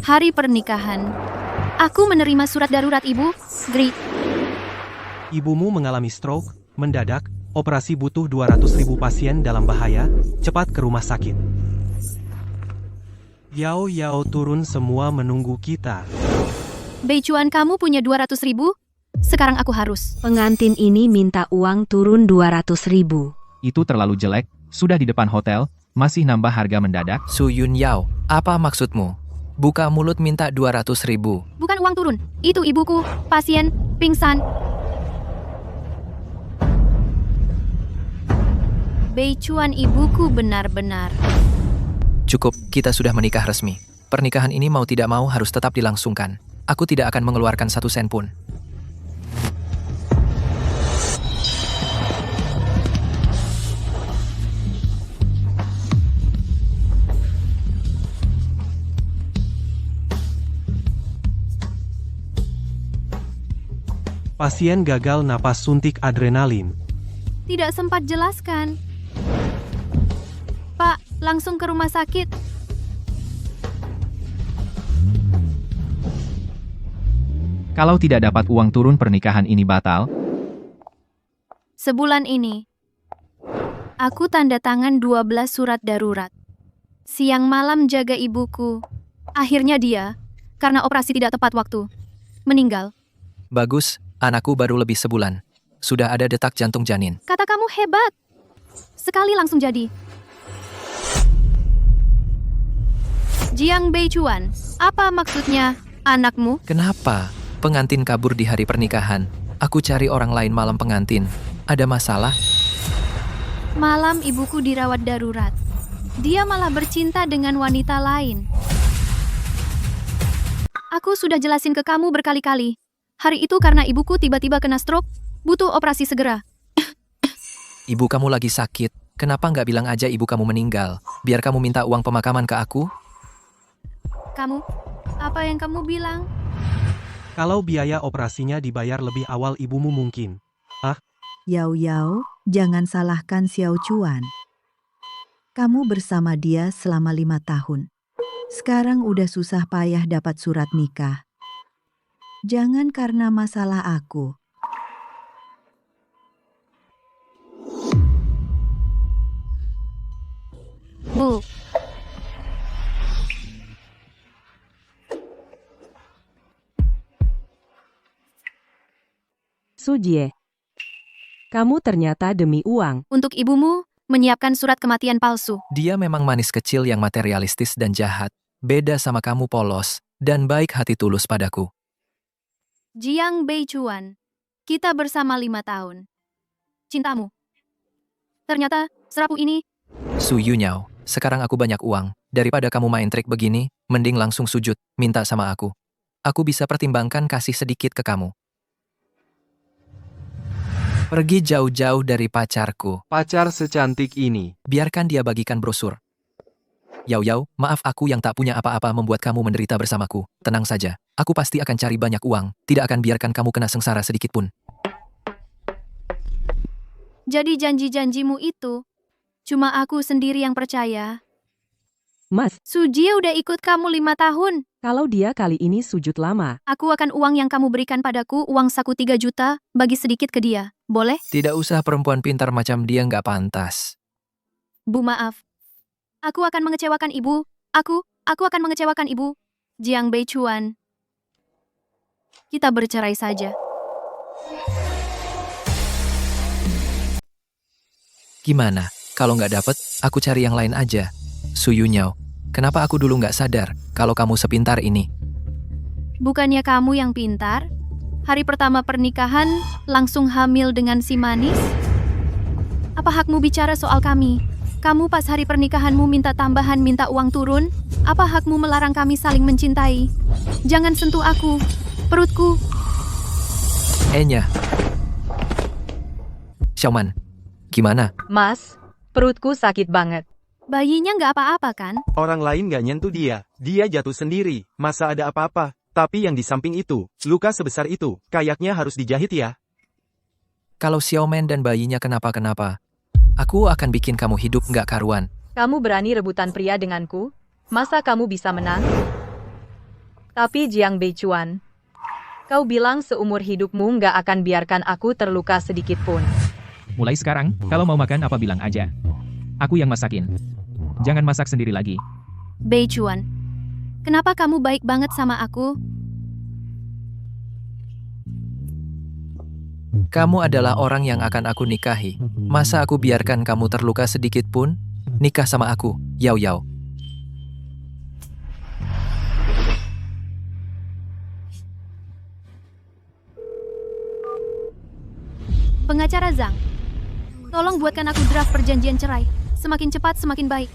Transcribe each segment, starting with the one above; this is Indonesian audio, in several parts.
Hari pernikahan. Aku menerima surat darurat ibu. Gri. Ibumu mengalami stroke, mendadak, operasi butuh 200.000 pasien dalam bahaya, cepat ke rumah sakit. Yao Yao turun semua menunggu kita. Beicuan kamu punya 200.000? Sekarang aku harus. Pengantin ini minta uang turun 200.000. Itu terlalu jelek, sudah di depan hotel, masih nambah harga mendadak. Su Yun Yao, apa maksudmu? Buka mulut minta 200.000. Bukan uang turun. Itu ibuku, pasien, pingsan. Beicuan ibuku benar-benar. Cukup, kita sudah menikah resmi. Pernikahan ini mau tidak mau harus tetap dilangsungkan. Aku tidak akan mengeluarkan 1 sen pun. Pasien gagal napas suntik adrenalin. Tidak sempat jelaskan. Pak, langsung ke rumah sakit. Kalau tidak dapat uang turun pernikahan ini batal. Sebulan ini, aku tanda tangan 12 surat darurat. Siang malam jaga ibuku. Akhirnya dia, karena operasi tidak tepat waktu, meninggal. Bagus, anakku baru lebih sebulan. Sudah ada detak jantung janin. Kata kamu hebat. Sekali langsung jadi. Jiang Beicuan, apa maksudnya anakmu? Kenapa? Pengantin kabur di hari pernikahan. Aku cari orang lain malam pengantin. Ada masalah? Malam ibuku dirawat darurat. Dia malah bercinta dengan wanita lain. Aku sudah jelasin ke kamu berkali-kali. Hari itu karena ibuku tiba-tiba kena stroke, butuh operasi segera. Ibu kamu lagi sakit. Kenapa nggak bilang aja ibu kamu meninggal? Biar kamu minta uang pemakaman ke aku? Kamu, apa yang kamu bilang? Kalau biaya operasinya dibayar lebih awal ibumu mungkin. Yao Yao, jangan salahkan Xiao Chuan. Kamu bersama dia selama 5 tahun. Sekarang udah susah payah dapat surat nikah. Jangan karena masalah aku. Bu, Sujie, kamu ternyata demi uang. untuk ibumu, menyiapkan surat kematian palsu. Dia memang manis kecil yang materialistis dan jahat. Beda sama kamu polos dan baik hati tulus padaku. Jiang Beicuan, kita bersama 5 tahun. Cintamu. Ternyata, serapu ini. Su Yunyao, sekarang aku banyak uang. Daripada kamu main trik begini, mending langsung sujud, minta sama aku. Aku bisa pertimbangkan kasih sedikit ke kamu. Pergi jauh-jauh dari pacarku. Pacar secantik ini. Biarkan dia bagikan brosur. Yao Yao, maaf aku yang tak punya apa-apa membuat kamu menderita bersamaku. Tenang saja, aku pasti akan cari banyak uang. Tidak akan biarkan kamu kena sengsara sedikit pun. Jadi janji-janjimu itu, cuma aku sendiri yang percaya. Mas, Sujie udah ikut kamu 5 tahun. kalau dia kali ini sujud lama, Aku akan uang yang kamu berikan padaku, uang saku 3 juta, bagi sedikit ke dia. Boleh? Tidak usah perempuan pintar macam dia nggak pantas. Bu, maaf. Aku akan mengecewakan ibu. Aku akan mengecewakan ibu. Jiang Beicuan. Kita bercerai saja. Gimana? Kalau nggak dapet, aku cari yang lain aja. Su Yunyao, kenapa aku dulu nggak sadar kalau kamu sepintar ini? Bukannya kamu yang pintar? Hari pertama pernikahan, langsung hamil dengan si manis? Apa hakmu bicara soal kami? Kamu pas hari pernikahanmu minta tambahan, minta uang turun? Apa hakmu melarang kami saling mencintai? Jangan sentuh aku, perutku. Enya. Xiaoman, gimana? Mas, perutku sakit banget. Bayinya nggak apa-apa kan? Orang lain gak nyentuh dia. Dia jatuh sendiri. Masa ada apa-apa? Tapi yang di samping itu, luka sebesar itu, kayaknya harus dijahit ya. Kalau Xiaoman dan bayinya kenapa-kenapa, aku akan bikin kamu hidup nggak karuan. Kamu berani rebutan pria denganku? Masa kamu bisa menang? Tapi Jiang Beichuan, kau bilang seumur hidupmu nggak akan biarkan aku terluka sedikit pun. Mulai sekarang, kalau mau makan apa bilang aja. Aku yang masakin. Jangan masak sendiri lagi. Beichuan, kenapa kamu baik banget sama aku? Kamu adalah orang yang akan aku nikahi. Masa aku biarkan kamu terluka sedikit pun? Nikah sama aku, Yao Yao. Pengacara Zhang, tolong buatkan aku draft perjanjian cerai. Semakin cepat semakin baik.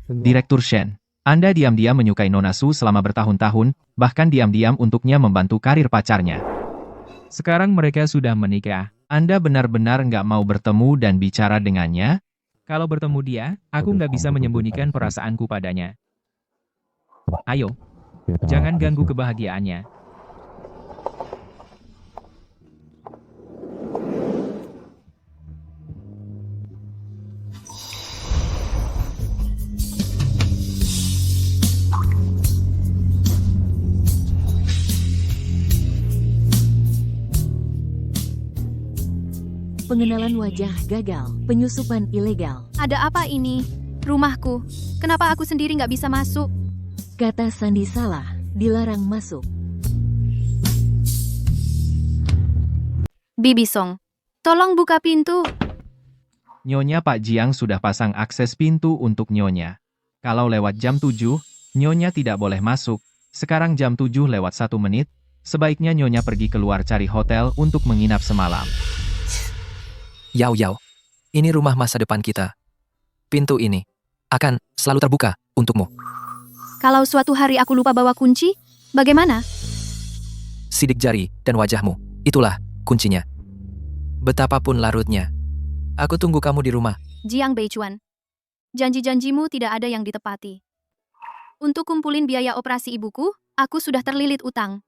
Direktur Shen, Anda diam-diam menyukai Nona Su selama bertahun-tahun, bahkan diam-diam untuknya membantu karir pacarnya. Sekarang mereka sudah menikah. Anda benar-benar nggak mau bertemu dan bicara dengannya? Kalau bertemu dia, aku nggak bisa menyembunyikan perasaanku padanya. Ayo, jangan ganggu kebahagiaannya. Pengenalan wajah gagal, penyusupan ilegal, Ada apa ini? Rumahku. Kenapa aku sendiri nggak bisa masuk? kata sandi salah, dilarang masuk. Bibi Song, tolong buka pintu. Nyonya Pak Jiang sudah pasang akses pintu untuk Nyonya. Kalau lewat jam 7, Nyonya tidak boleh masuk. Sekarang jam 7 lewat 1 menit, sebaiknya Nyonya pergi keluar cari hotel untuk menginap semalam. Yao Yao, ini rumah masa depan kita. Pintu ini akan selalu terbuka untukmu. Kalau suatu hari aku lupa bawa kunci, bagaimana? Sidik jari dan wajahmu, itulah kuncinya. Betapapun larutnya, aku tunggu kamu di rumah. Jiang Beichuan, janji-janjimu tidak ada yang ditepati. Untuk kumpulin biaya operasi ibuku, aku sudah terlilit utang.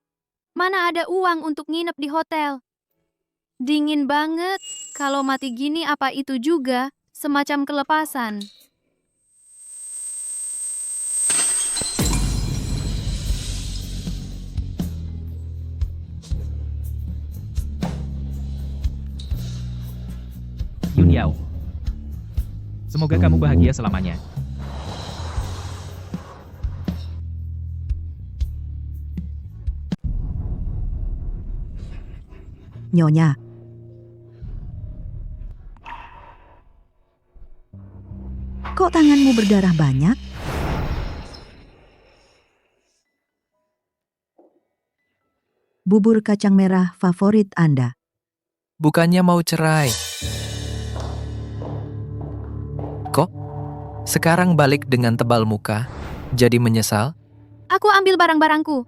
Mana ada uang untuk nginep di hotel? Dingin banget. Kalau mati gini apa itu juga semacam kelepasan. Yun Yao, semoga kamu bahagia selamanya. Nyonya. Kok tanganmu berdarah banyak? Bubur kacang merah favorit Anda. Bukannya mau cerai. Kok? Sekarang balik dengan tebal muka, jadi menyesal? Aku ambil barang-barangku.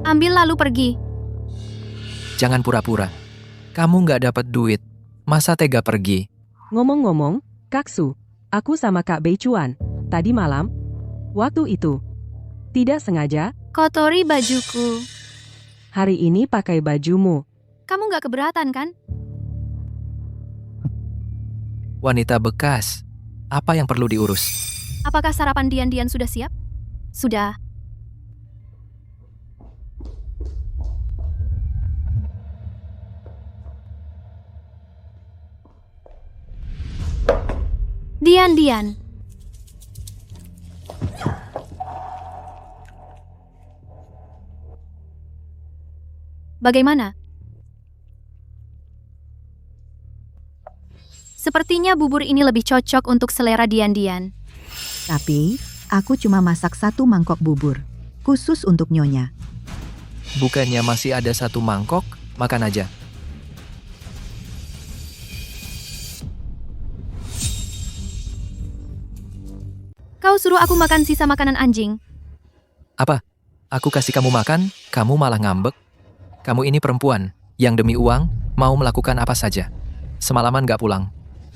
Ambil lalu pergi. Jangan pura-pura. Kamu nggak dapat duit. Masa tega pergi? Ngomong-ngomong, Kak Su, aku sama Kak Beichuan, tadi malam, waktu itu, tidak sengaja, Kotori bajuku. hari ini pakai bajumu. Kamu nggak keberatan kan? Wanita bekas. Apa yang perlu diurus? Apakah sarapan Dian-Dian sudah siap? Sudah. Dian-Dian. Bagaimana? Sepertinya bubur ini lebih cocok untuk selera Dian-Dian. Tapi, aku cuma masak 1 mangkok bubur. Khusus untuk Nyonya. Bukannya masih ada 1 mangkok? Makan aja. Kau suruh aku makan sisa makanan anjing. Apa? Aku kasih kamu makan, kamu malah ngambek? Kamu ini perempuan, yang demi uang, mau melakukan apa saja. Semalaman gak pulang.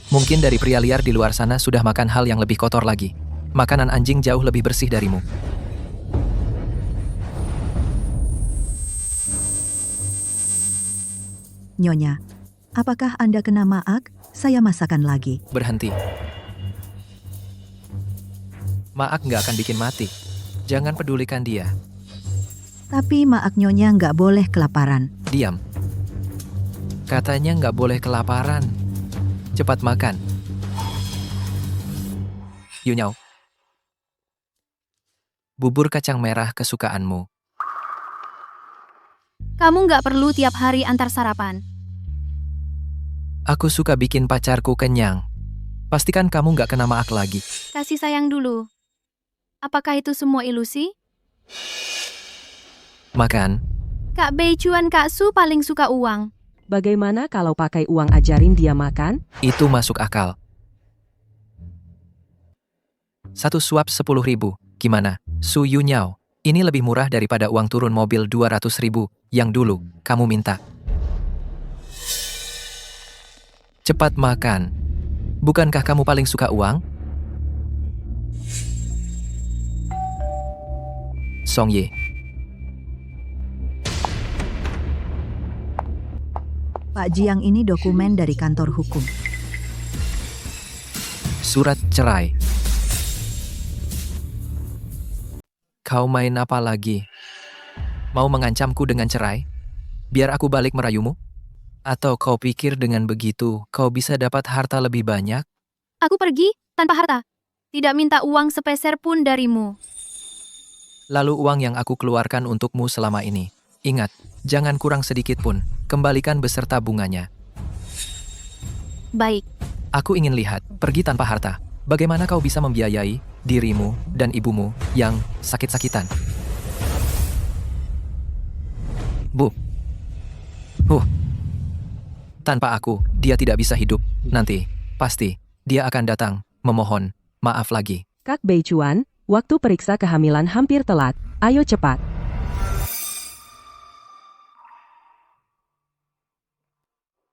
Mungkin dari pria liar di luar sana sudah makan hal yang lebih kotor lagi. Makanan anjing jauh lebih bersih darimu. Nyonya, apakah Anda kena maak? Saya masakan lagi. Berhenti. Maak nggak akan bikin mati. Jangan pedulikan dia. Tapi maak nyonya nggak boleh kelaparan. Diam. Katanya nggak boleh kelaparan. Cepat makan. Yunyao. Bubur kacang merah kesukaanmu. Kamu nggak perlu tiap hari antar sarapan. Aku suka bikin pacarku kenyang. Pastikan kamu nggak kena maak lagi. Kasih sayang dulu. Apakah itu semua ilusi? Makan. Kak Bei Chuan Kak Su paling suka uang. Bagaimana kalau pakai uang ajarin dia makan? Itu masuk akal. 1 suap 10.000. Gimana? Su Yunyao, ini lebih murah daripada uang turun mobil 200.000 yang dulu kamu minta. Cepat makan. Bukankah kamu paling suka uang? Song Ye. Pak Jiang ini dokumen dari kantor hukum. Surat cerai. Kau main apa lagi? Mau mengancamku dengan cerai? Biar aku balik merayumu? Atau kau pikir dengan begitu kau bisa dapat harta lebih banyak? Aku pergi tanpa harta. Tidak minta uang sepeser pun darimu. Lalu uang yang aku keluarkan untukmu selama ini. Ingat, jangan kurang sedikit pun. Kembalikan beserta bunganya. Baik. Aku ingin lihat, pergi tanpa harta. Bagaimana kau bisa membiayai dirimu dan ibumu yang sakit-sakitan? Bu. Tanpa aku, dia tidak bisa hidup. Nanti, pasti, dia akan datang, memohon maaf lagi. Kak Bei Chuan, waktu periksa kehamilan hampir telat. Ayo cepat.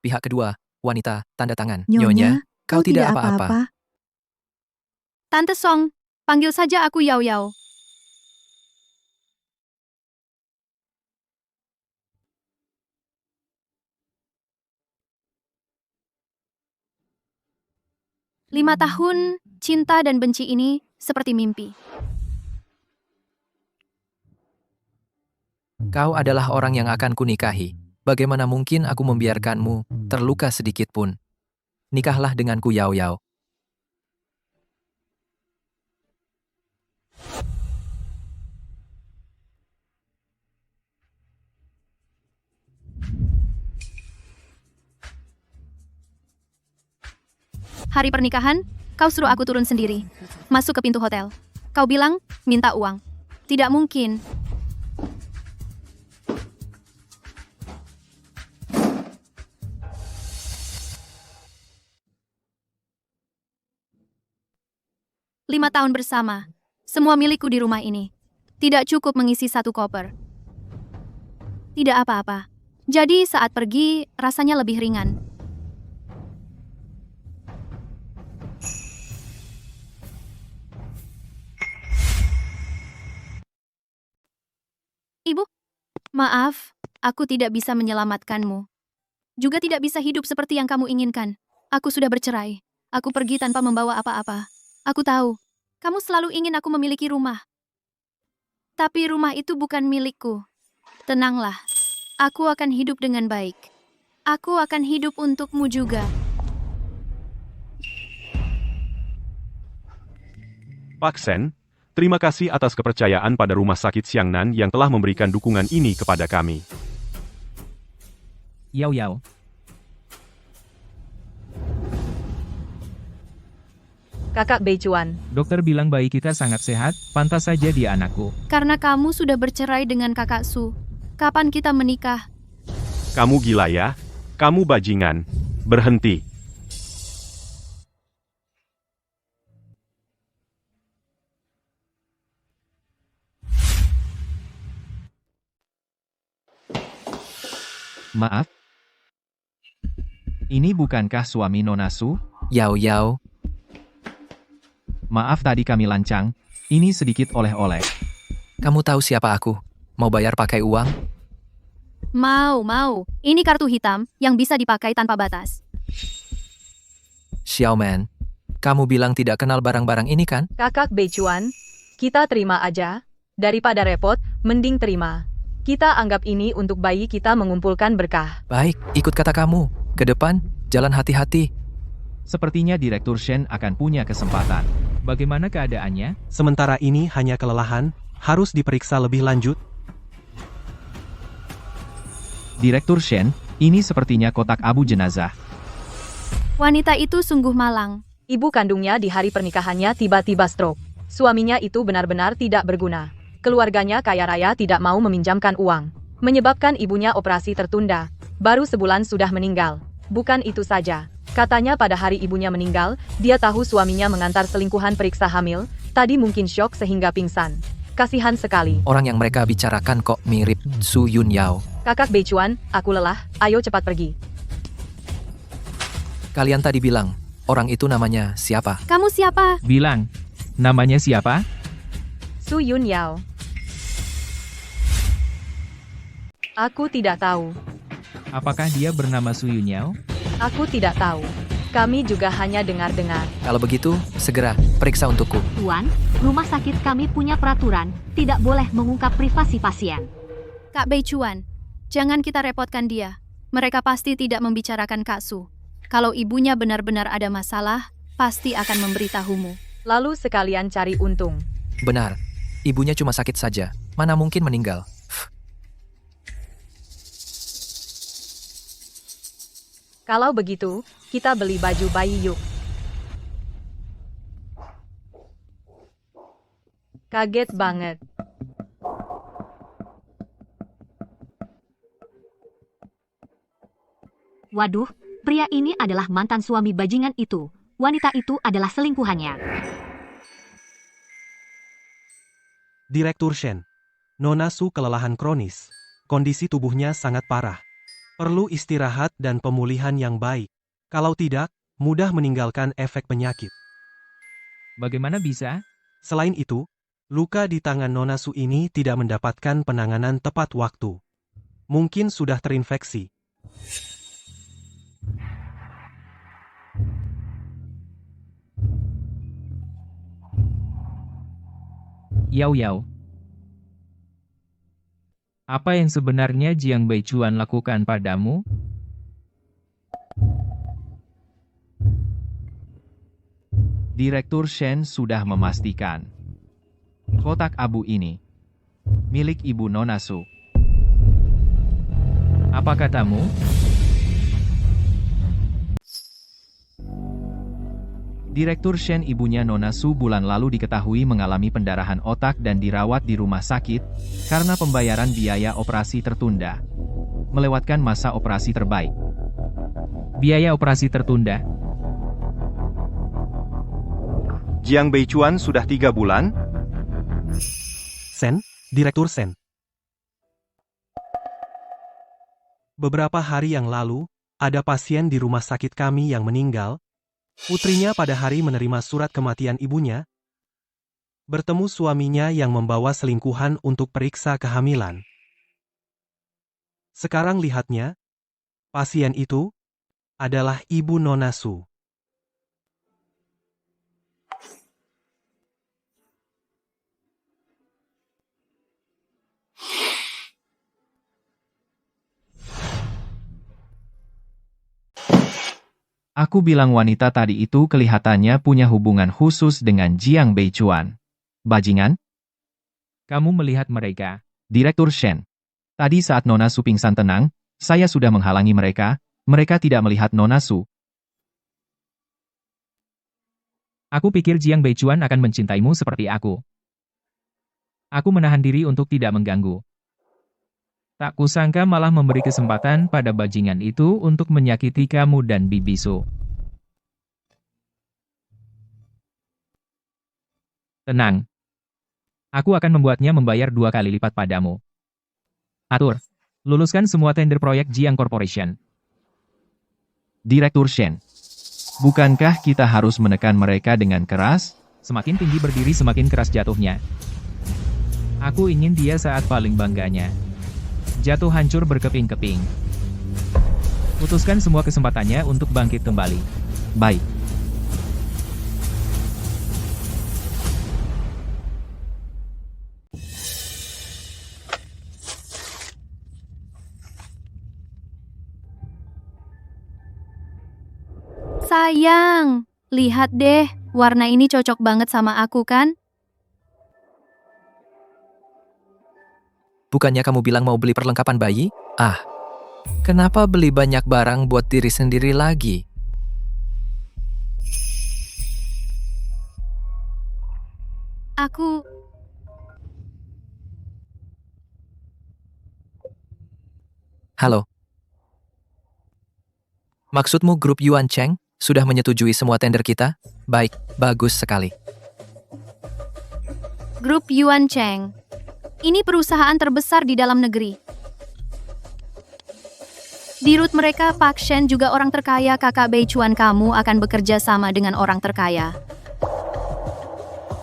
Pihak kedua, wanita, tanda tangan. Nyonya, kau tidak apa-apa. Tante Song, panggil saja aku Yao Yao. Lima tahun, cinta dan benci ini seperti mimpi. Kau adalah orang yang akan kunikahi. Bagaimana mungkin aku membiarkanmu terluka sedikit pun? Nikahlah denganku, Yao Yao. Hari pernikahan, kau suruh aku turun sendiri. Masuk ke pintu hotel. Kau bilang, minta uang. Tidak mungkin. Lima tahun bersama. Semua milikku di rumah ini. Tidak cukup mengisi satu koper. Tidak apa-apa. Jadi saat pergi, rasanya lebih ringan. Ibu, maaf, aku tidak bisa menyelamatkanmu. Juga tidak bisa hidup seperti yang kamu inginkan. Aku sudah bercerai. Aku pergi tanpa membawa apa-apa. Aku tahu, kamu selalu ingin aku memiliki rumah. Tapi rumah itu bukan milikku. Tenanglah, aku akan hidup dengan baik. Aku akan hidup untukmu juga. Pak Sen, terima kasih atas kepercayaan pada Rumah Sakit Xiangnan yang telah memberikan dukungan ini kepada kami. Yao Yao. Kakak Bei Chuan. Dokter bilang bayi kita sangat sehat, pantas saja dia anakku. Karena kamu sudah bercerai dengan kakak Su. Kapan kita menikah? Kamu gila ya? Kamu bajingan. Berhenti. Maaf. Ini bukankah suami Nona Su? Yao Yao. Maaf tadi kami lancang. Ini sedikit oleh-oleh. Kamu tahu siapa aku? Mau bayar pakai uang? Mau. Ini kartu hitam yang bisa dipakai tanpa batas. Xiaoman, kamu bilang tidak kenal barang-barang ini kan? Kakak Beichuan, kita terima aja. Daripada repot, mending terima. Kita anggap ini untuk bayi kita mengumpulkan berkah. Baik, ikut kata kamu. Ke depan, jalan hati-hati. Sepertinya Direktur Shen akan punya kesempatan. Bagaimana keadaannya? Sementara ini hanya kelelahan, harus diperiksa lebih lanjut. Direktur Shen, ini sepertinya kotak abu jenazah. Wanita itu sungguh malang. Ibu kandungnya di hari pernikahannya tiba-tiba stroke. Suaminya itu benar-benar tidak berguna. Keluarganya kaya raya tidak mau meminjamkan uang. Menyebabkan ibunya operasi tertunda. Baru sebulan sudah meninggal. Bukan itu saja. Katanya pada hari ibunya meninggal, dia tahu suaminya mengantar selingkuhan periksa hamil. Tadi mungkin syok sehingga pingsan. Kasihan sekali. Orang yang mereka bicarakan kok mirip Su Yunyao. Kakak Beichuan, aku lelah. Ayo cepat pergi. Kalian tadi bilang, orang itu namanya siapa? Kamu siapa? Bilang, namanya siapa? Su Yunyao. Aku tidak tahu. Apakah dia bernama Su Yunyao? Aku tidak tahu. Kami juga hanya dengar-dengar. Kalau begitu, segera periksa untukku. Tuan, rumah sakit kami punya peraturan, tidak boleh mengungkap privasi pasien. Kak Beichuan, jangan kita repotkan dia. Mereka pasti tidak membicarakan Kak Su. Kalau ibunya benar-benar ada masalah, pasti akan memberitahumu. Lalu sekalian cari untung. Benar, ibunya cuma sakit saja. Mana mungkin meninggal? Kalau begitu, kita beli baju bayi yuk. Kaget banget. Waduh, pria ini adalah mantan suami bajingan itu. Wanita itu adalah selingkuhannya. Direktur Shen, Nona Su kelelahan kronis. Kondisi tubuhnya sangat parah. Perlu istirahat dan pemulihan yang baik. Kalau tidak, mudah meninggalkan efek penyakit. Bagaimana bisa? Selain itu, luka di tangan Nona Su ini tidak mendapatkan penanganan tepat waktu. Mungkin sudah terinfeksi. Yao. Apa yang sebenarnya Jiang Beichuan lakukan padamu? Direktur Shen sudah memastikan. Kotak abu ini milik Ibu Nona Su. Apa katamu? Direktur Shen ibunya Nona Su bulan lalu diketahui mengalami pendarahan otak dan dirawat di rumah sakit karena pembayaran biaya operasi tertunda. Melewatkan masa operasi terbaik. Biaya operasi tertunda? Jiang Beichuan sudah 3 bulan? Sen, Direktur Sen. Beberapa hari yang lalu, ada pasien di rumah sakit kami yang meninggal. Putrinya pada hari menerima surat kematian ibunya, bertemu suaminya yang membawa selingkuhan untuk periksa kehamilan. Sekarang lihatnya, pasien itu adalah Ibu Nona Su. Aku bilang wanita tadi itu kelihatannya punya hubungan khusus dengan Jiang Beichuan. Bajingan? Kamu melihat mereka, Direktur Shen. Tadi saat Nona Su pingsan tenang, saya sudah menghalangi mereka tidak melihat Nona Su. Aku pikir Jiang Beichuan akan mencintaimu seperti aku. Aku menahan diri untuk tidak mengganggu. Tak kusangka malah memberi kesempatan pada bajingan itu untuk menyakiti kamu dan Bibi Su. Tenang. Aku akan membuatnya membayar 2 kali lipat padamu. Atur. Luluskan semua tender proyek Jiang Corporation. Direktur Shen. Bukankah kita harus menekan mereka dengan keras? Semakin tinggi berdiri semakin keras jatuhnya. Aku ingin dia saat paling bangganya. jatuh hancur berkeping-keping. Putuskan semua kesempatannya untuk bangkit kembali. Baik. Sayang, lihat deh, warna ini cocok banget sama aku kan? Bukannya kamu bilang mau beli perlengkapan bayi? Ah, kenapa beli banyak barang buat diri sendiri lagi? Aku... Halo. Maksudmu grup Yuan Cheng sudah menyetujui semua tender kita? Baik, bagus sekali. Grup Yuan Cheng. Ini perusahaan terbesar di dalam negeri. Di root mereka, Pak Shen juga orang terkaya. Kakak Bei Chuan, kamu akan bekerja sama dengan orang terkaya.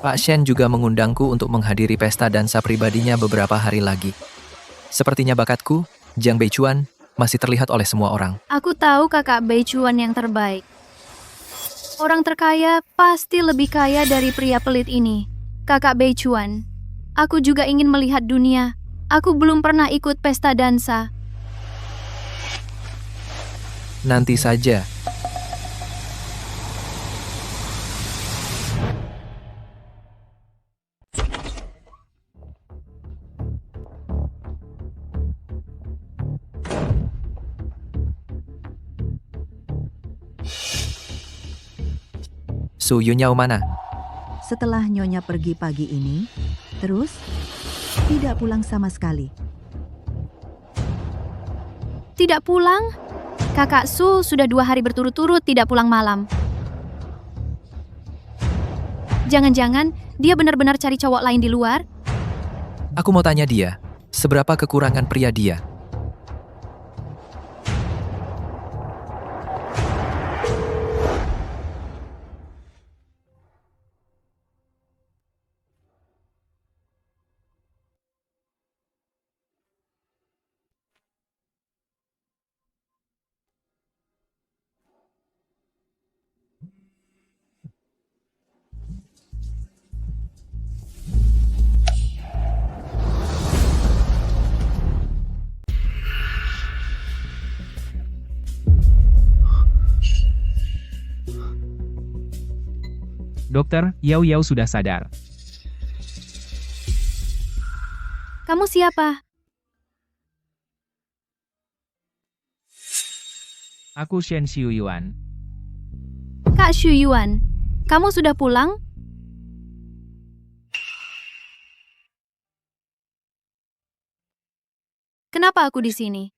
Pak Shen juga mengundangku untuk menghadiri pesta dansa pribadinya beberapa hari lagi. Sepertinya bakatku, Jiang Bei Chuan, masih terlihat oleh semua orang. Aku tahu kakak Bei Chuan yang terbaik. Orang terkaya pasti lebih kaya dari pria pelit ini. Kakak Bei Chuan, aku juga ingin melihat dunia. Aku belum pernah ikut pesta dansa. Nanti saja. Su Yunyao mana? Setelah Nyonya pergi pagi ini, terus tidak pulang sama sekali. Tidak pulang? Kakak Su sudah 2 hari berturut-turut tidak pulang malam. Jangan-jangan dia benar-benar cari cowok lain di luar? Aku mau tanya dia, seberapa kekurangan pria dia? Dokter, Yao Yao sudah sadar. Kamu siapa? Aku Shen Xiuyuan. Kak Xu Yuan, kamu sudah pulang? Kenapa aku di sini?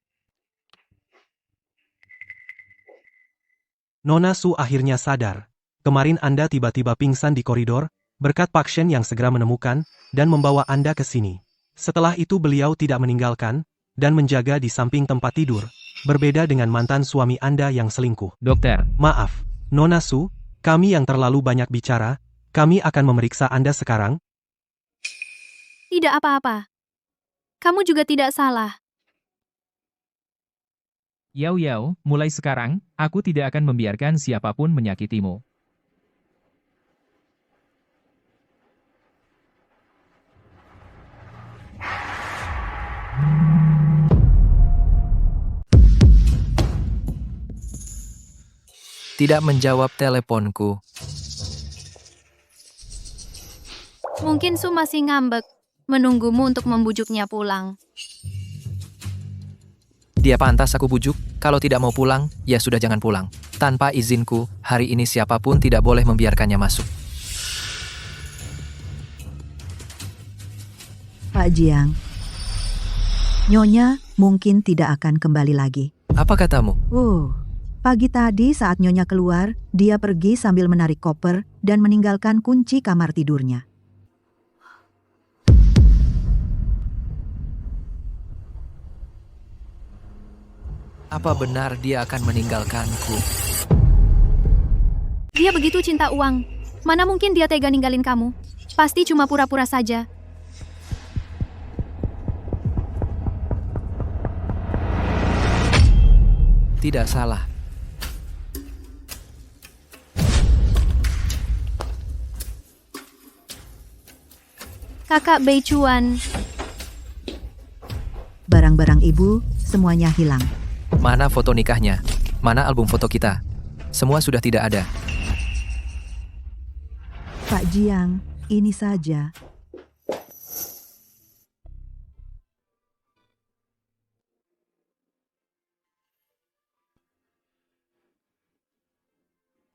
Nona Su akhirnya sadar. Kemarin Anda tiba-tiba pingsan di koridor, berkat Pak Shen yang segera menemukan, dan membawa Anda ke sini. Setelah itu beliau tidak meninggalkan, dan menjaga di samping tempat tidur, berbeda dengan mantan suami Anda yang selingkuh. Dokter, Maaf, Nona Su, kami yang terlalu banyak bicara, kami akan memeriksa Anda sekarang. Tidak apa-apa. Kamu juga tidak salah. Yao Yao, mulai sekarang, aku tidak akan membiarkan siapapun menyakitimu. Tidak menjawab teleponku. Mungkin Su masih ngambek, menunggumu untuk membujuknya pulang. Dia pantas aku bujuk, kalau tidak mau pulang, ya sudah jangan pulang. Tanpa izinku, hari ini siapapun tidak boleh membiarkannya masuk. Pak Jiang, Nyonya mungkin tidak akan kembali lagi. Apa katamu? Pagi tadi saat Nyonya keluar, dia pergi sambil menarik koper dan meninggalkan kunci kamar tidurnya. Apa benar dia akan meninggalkanku? Dia begitu cinta uang. Mana mungkin dia tega ninggalin kamu? Pasti cuma pura-pura saja. Tidak salah. Kakak Beichuan, Barang-barang ibu semuanya hilang. Mana foto nikahnya? Mana album foto kita? Semua sudah tidak ada. Pak Jiang, ini saja.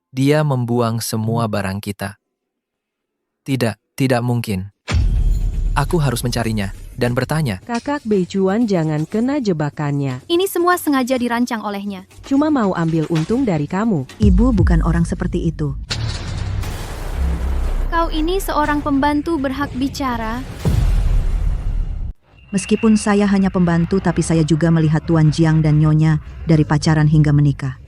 Dia membuang semua barang kita. Tidak mungkin. Aku harus mencarinya dan bertanya. Kakak Beichuan jangan kena jebakannya. ini semua sengaja dirancang olehnya. Cuma mau ambil untung dari kamu. Ibu bukan orang seperti itu. Kau ini seorang pembantu berhak bicara. Meskipun saya hanya pembantu, tapi saya juga melihat Tuan Jiang dan Nyonya dari pacaran hingga menikah.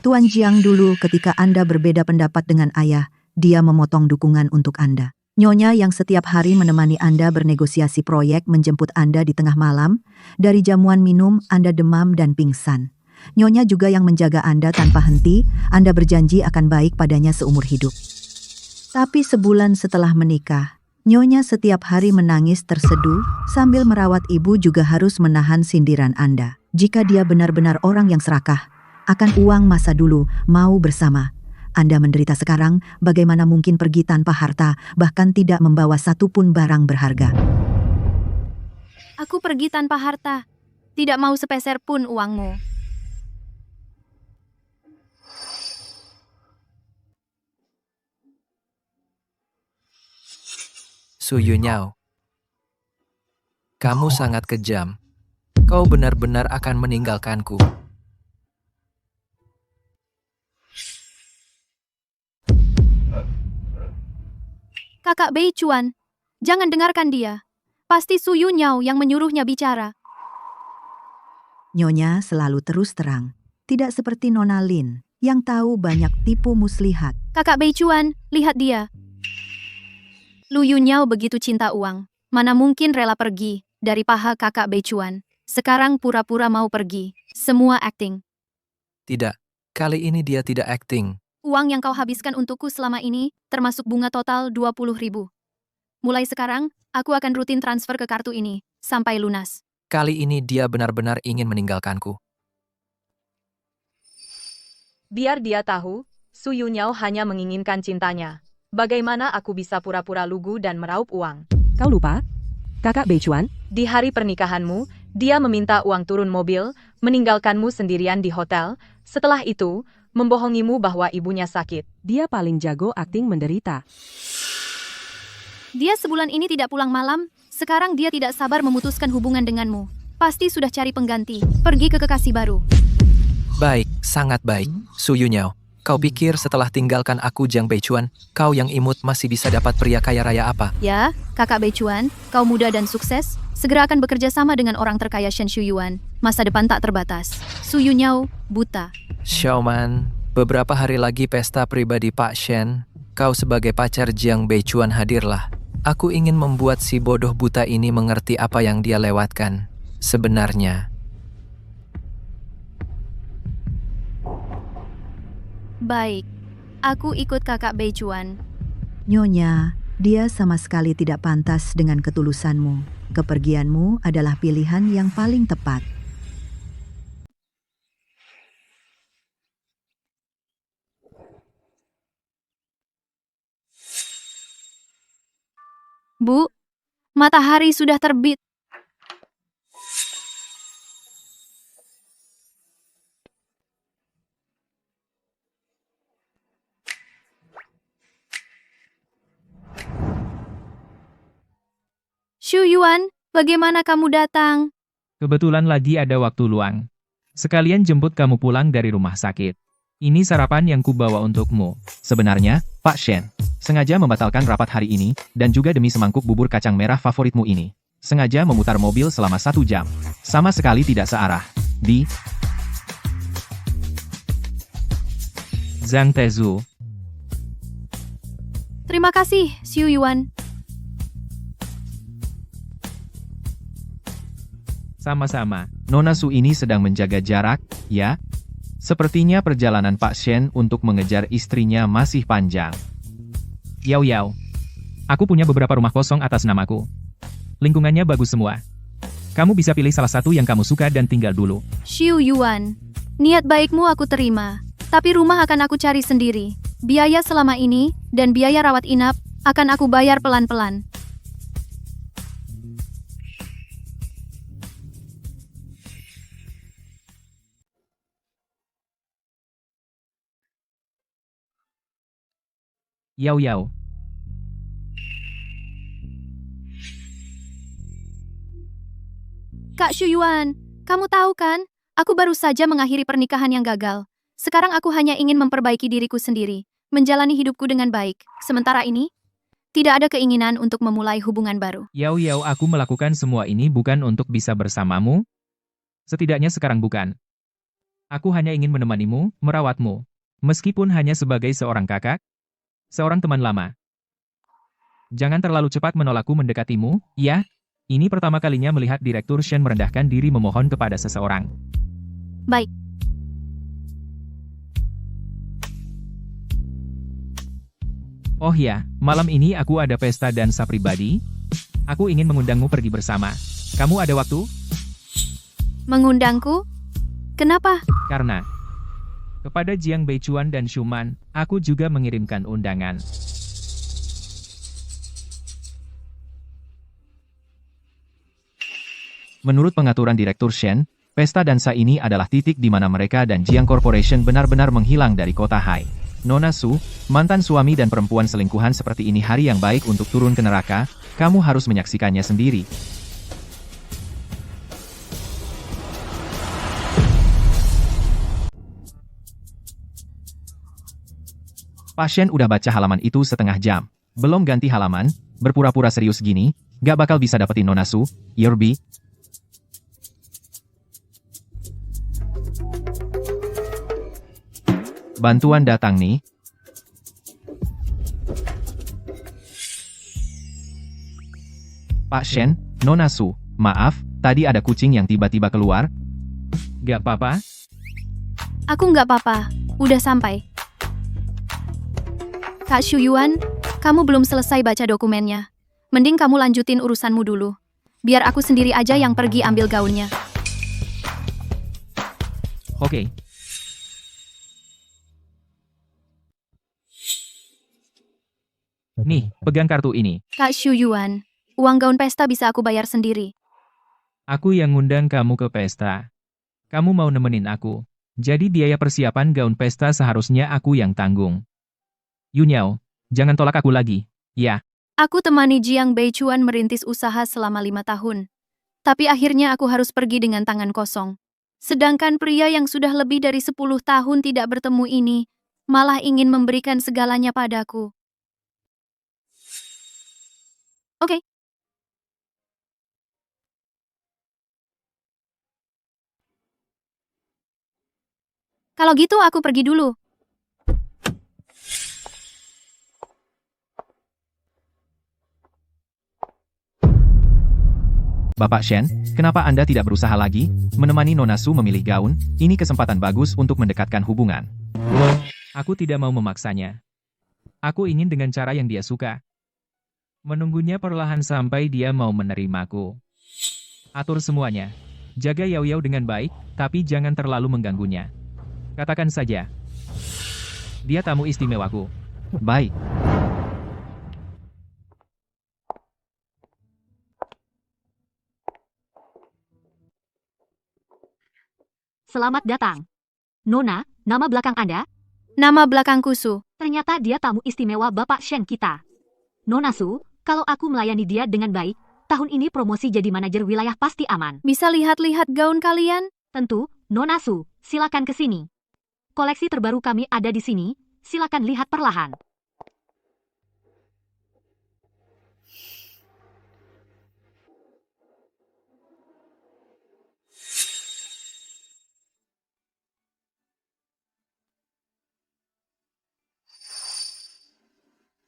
Tuan Jiang dulu ketika Anda berbeda pendapat dengan ayah, dia memotong dukungan untuk Anda. Nyonya yang setiap hari menemani Anda bernegosiasi proyek menjemput Anda di tengah malam, dari jamuan minum Anda demam dan pingsan. Nyonya juga yang menjaga Anda tanpa henti, Anda berjanji akan baik padanya seumur hidup. Tapi sebulan setelah menikah, Nyonya setiap hari menangis terseduh, sambil merawat ibu juga harus menahan sindiran Anda. Jika dia benar-benar orang yang serakah, akan uang masa dulu, mau bersama. Anda menderita sekarang, bagaimana mungkin pergi tanpa harta, bahkan tidak membawa satupun barang berharga. Aku pergi tanpa harta. Tidak mau sepeser pun uangmu. Su Yunyao, kamu sangat kejam. Kau benar-benar akan meninggalkanku. Kakak Beichuan, jangan dengarkan dia. Pasti Su Yunyao yang menyuruhnya bicara. Nyonya selalu terus terang. Tidak seperti Nona Lin, yang tahu banyak tipu muslihat. Kakak Beichuan, lihat dia. Lu Yunyao begitu cinta uang. Mana mungkin rela pergi dari paha kakak Beichuan. Sekarang pura-pura mau pergi. Semua acting. Tidak, kali ini dia tidak acting. Uang yang kau habiskan untukku selama ini, termasuk bunga total 20.000. Mulai sekarang, aku akan rutin transfer ke kartu ini, sampai lunas. Kali ini dia benar-benar ingin meninggalkanku. Biar dia tahu, Su Yunyao hanya menginginkan cintanya. Bagaimana aku bisa pura-pura lugu dan meraup uang? Kau lupa? Kakak Beichuan, Di hari pernikahanmu, dia meminta uang turun mobil, meninggalkanmu sendirian di hotel. Setelah itu, membohongimu bahwa ibunya sakit. dia paling jago akting menderita. Dia sebulan ini tidak pulang malam, sekarang dia tidak sabar memutuskan hubungan denganmu. Pasti sudah cari pengganti, pergi ke kekasih baru. Baik, sangat baik. Su Yunyao, kau pikir setelah tinggalkan aku Jiang Beichuan, kau yang imut masih bisa dapat pria kaya raya apa? Ya, kakak Beichuan, kau muda dan sukses, segera akan bekerja sama dengan orang terkaya Shen Shuyuan. Masa depan tak terbatas. Su Yunyao, buta. Xiaoman, beberapa hari lagi pesta pribadi Pak Shen. Kau sebagai pacar Jiang Beichuan hadirlah. Aku ingin membuat si bodoh buta ini mengerti apa yang dia lewatkan. Sebenarnya. Baik, aku ikut kakak Beichuan. Nyonya, dia sama sekali tidak pantas dengan ketulusanmu. Kepergianmu adalah pilihan yang paling tepat. Bu, matahari sudah terbit. Shuyuan, bagaimana kamu datang? Kebetulan lagi ada waktu luang. Sekalian jemput kamu pulang dari rumah sakit. Ini sarapan yang kubawa untukmu. Sebenarnya, Pak Shen, sengaja membatalkan rapat hari ini, dan juga demi semangkuk bubur kacang merah favoritmu ini. Sengaja memutar mobil selama 1 jam. Sama sekali tidak searah. Di Zhang Tezu. Terima kasih, Shuyuan. Sama-sama, Nona Su ini sedang menjaga jarak, ya? Sepertinya perjalanan Pak Shen untuk mengejar istrinya masih panjang. Yao Yao. Aku punya beberapa rumah kosong atas namaku. Lingkungannya bagus semua. Kamu bisa pilih salah satu yang kamu suka dan tinggal dulu. Xiu Yuan, niat baikmu aku terima. Tapi rumah akan aku cari sendiri. Biaya selama ini, dan biaya rawat inap, akan aku bayar pelan-pelan. Yao Yao. Kak Shuyuan, kamu tahu kan? Aku baru saja mengakhiri pernikahan yang gagal. Sekarang aku hanya ingin memperbaiki diriku sendiri, menjalani hidupku dengan baik. Sementara ini, tidak ada keinginan untuk memulai hubungan baru. Yao Yao, aku melakukan semua ini bukan untuk bisa bersamamu. Setidaknya sekarang bukan. Aku hanya ingin menemanimu, merawatmu. Meskipun hanya sebagai seorang kakak, seorang teman lama. Jangan terlalu cepat menolakku mendekatimu, ya? Ini pertama kalinya melihat Direktur Shen merendahkan diri memohon kepada seseorang. Baik. Oh ya, malam ini aku ada pesta dansa pribadi. Aku ingin mengundangmu pergi bersama. Kamu ada waktu? Mengundangku? Kenapa? Karena kepada Jiang Beichuan dan Shuman, aku juga mengirimkan undangan. Menurut pengaturan Direktur Shen, pesta dansa ini adalah titik di mana mereka dan Jiang Corporation benar-benar menghilang dari kota Hai. Nona Su, mantan suami dan perempuan selingkuhan seperti ini hari yang baik untuk turun ke neraka, kamu harus menyaksikannya sendiri. Pasien udah baca halaman itu setengah jam. Belum ganti halaman, berpura-pura serius gini, gak bakal bisa dapetin Nona Su, Yerbi. Bantuan datang nih. Pak Shen, Nona Su, maaf, tadi ada kucing yang tiba-tiba keluar. Gak apa-apa? Aku nggak apa-apa, udah sampai. Kak Shuyuan, kamu belum selesai baca dokumennya. Mending kamu lanjutin urusanmu dulu. Biar aku sendiri aja yang pergi ambil gaunnya. Oke. Nih, pegang kartu ini. Kak Shuyuan, uang gaun pesta bisa aku bayar sendiri. Aku yang ngundang kamu ke pesta. Kamu mau nemenin aku. Jadi biaya persiapan gaun pesta seharusnya aku yang tanggung. Yunyao, jangan tolak aku lagi, ya. Aku temani Jiang Beichuan merintis usaha selama 5 tahun. Tapi akhirnya aku harus pergi dengan tangan kosong. Sedangkan pria yang sudah lebih dari 10 tahun tidak bertemu ini, malah ingin memberikan segalanya padaku. Oke. Kalau gitu aku pergi dulu. Bapak Shen, kenapa Anda tidak berusaha lagi? Menemani Nona Su memilih gaun, ini kesempatan bagus untuk mendekatkan hubungan. Aku tidak mau memaksanya. Aku ingin dengan cara yang dia suka. Menunggunya perlahan sampai dia mau menerimaku. Atur semuanya. Jaga Yao Yao dengan baik, tapi jangan terlalu mengganggunya. Katakan saja. Dia tamu istimewaku. Baik. Selamat datang. Nona, nama belakang Anda? Nama belakangku Su. Ternyata dia tamu istimewa Bapak Shen kita. Nona Su, kalau aku melayani dia dengan baik, tahun ini promosi jadi manajer wilayah pasti aman. Bisa lihat-lihat gaun kalian? Tentu, Nona Su, silakan ke sini. Koleksi terbaru kami ada di sini, silakan lihat perlahan.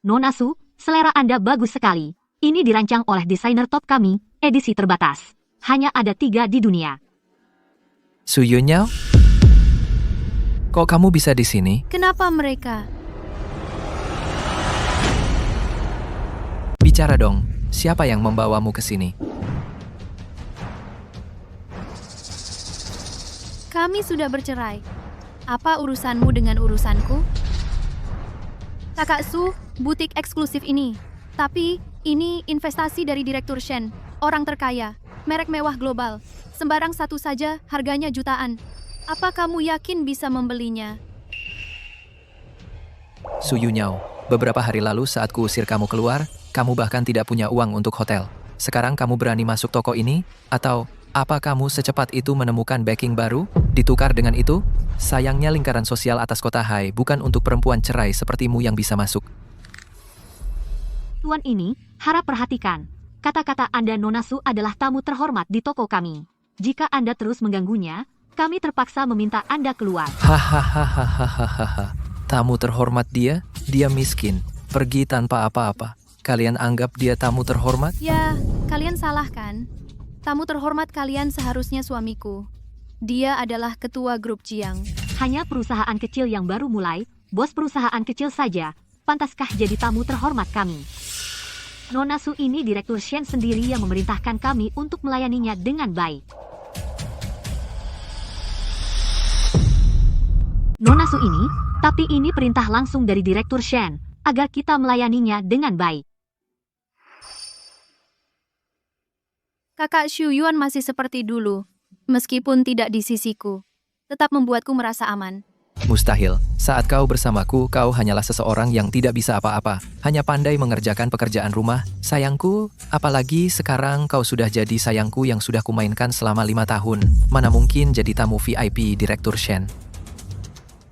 Nona Su, selera Anda bagus sekali. Ini dirancang oleh desainer top kami, edisi terbatas. Hanya ada 3 di dunia. Su Yunyao? Kok kamu bisa di sini? Kenapa mereka? Bicara dong, siapa yang membawamu ke sini? Kami sudah bercerai. Apa urusanmu dengan urusanku? Kakak Su, butik eksklusif ini. Tapi, ini investasi dari Direktur Shen, orang terkaya, merek mewah global. Sembarang satu saja, harganya jutaan. Apa kamu yakin bisa membelinya? Su Yunyao, beberapa hari lalu saat kuusir kamu keluar, kamu bahkan tidak punya uang untuk hotel. Sekarang kamu berani masuk toko ini? Atau, apa kamu secepat itu menemukan backing baru? Ditukar dengan itu? Sayangnya lingkaran sosial atas kota Hai bukan untuk perempuan cerai sepertimu yang bisa masuk. Tuan ini, harap perhatikan. Kata-kata Anda Nona Su adalah tamu terhormat di toko kami. Jika Anda terus mengganggunya, kami terpaksa meminta Anda keluar. Hahaha. Tamu terhormat dia miskin, pergi tanpa apa-apa. Kalian anggap dia tamu terhormat? Ya, kalian salah kan? Tamu terhormat kalian seharusnya suamiku. Dia adalah ketua grup Jiang. Hanya perusahaan kecil yang baru mulai, bos perusahaan kecil saja, pantaskah jadi tamu terhormat kami? Nona Su ini Direktur Shen sendiri yang memerintahkan kami untuk melayaninya dengan baik. Nona Su ini, tapi ini perintah langsung dari Direktur Shen, agar kita melayaninya dengan baik. Kakak Xu Yuan masih seperti dulu, meskipun tidak di sisiku. Tetap membuatku merasa aman. Mustahil. Saat kau bersamaku, kau hanyalah seseorang yang tidak bisa apa-apa. Hanya pandai mengerjakan pekerjaan rumah. Sayangku, apalagi sekarang kau sudah jadi sayangku yang sudah kumainkan selama 5 tahun. Mana mungkin jadi tamu VIP Direktur Shen.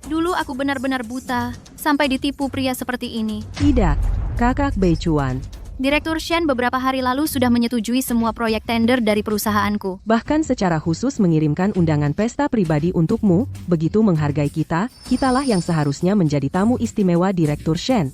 Dulu aku benar-benar buta, sampai ditipu pria seperti ini. Tidak, Kakak Beichuan. Direktur Shen beberapa hari lalu sudah menyetujui semua proyek tender dari perusahaanku. Bahkan secara khusus mengirimkan undangan pesta pribadi untukmu, begitu menghargai kita, kitalah yang seharusnya menjadi tamu istimewa Direktur Shen.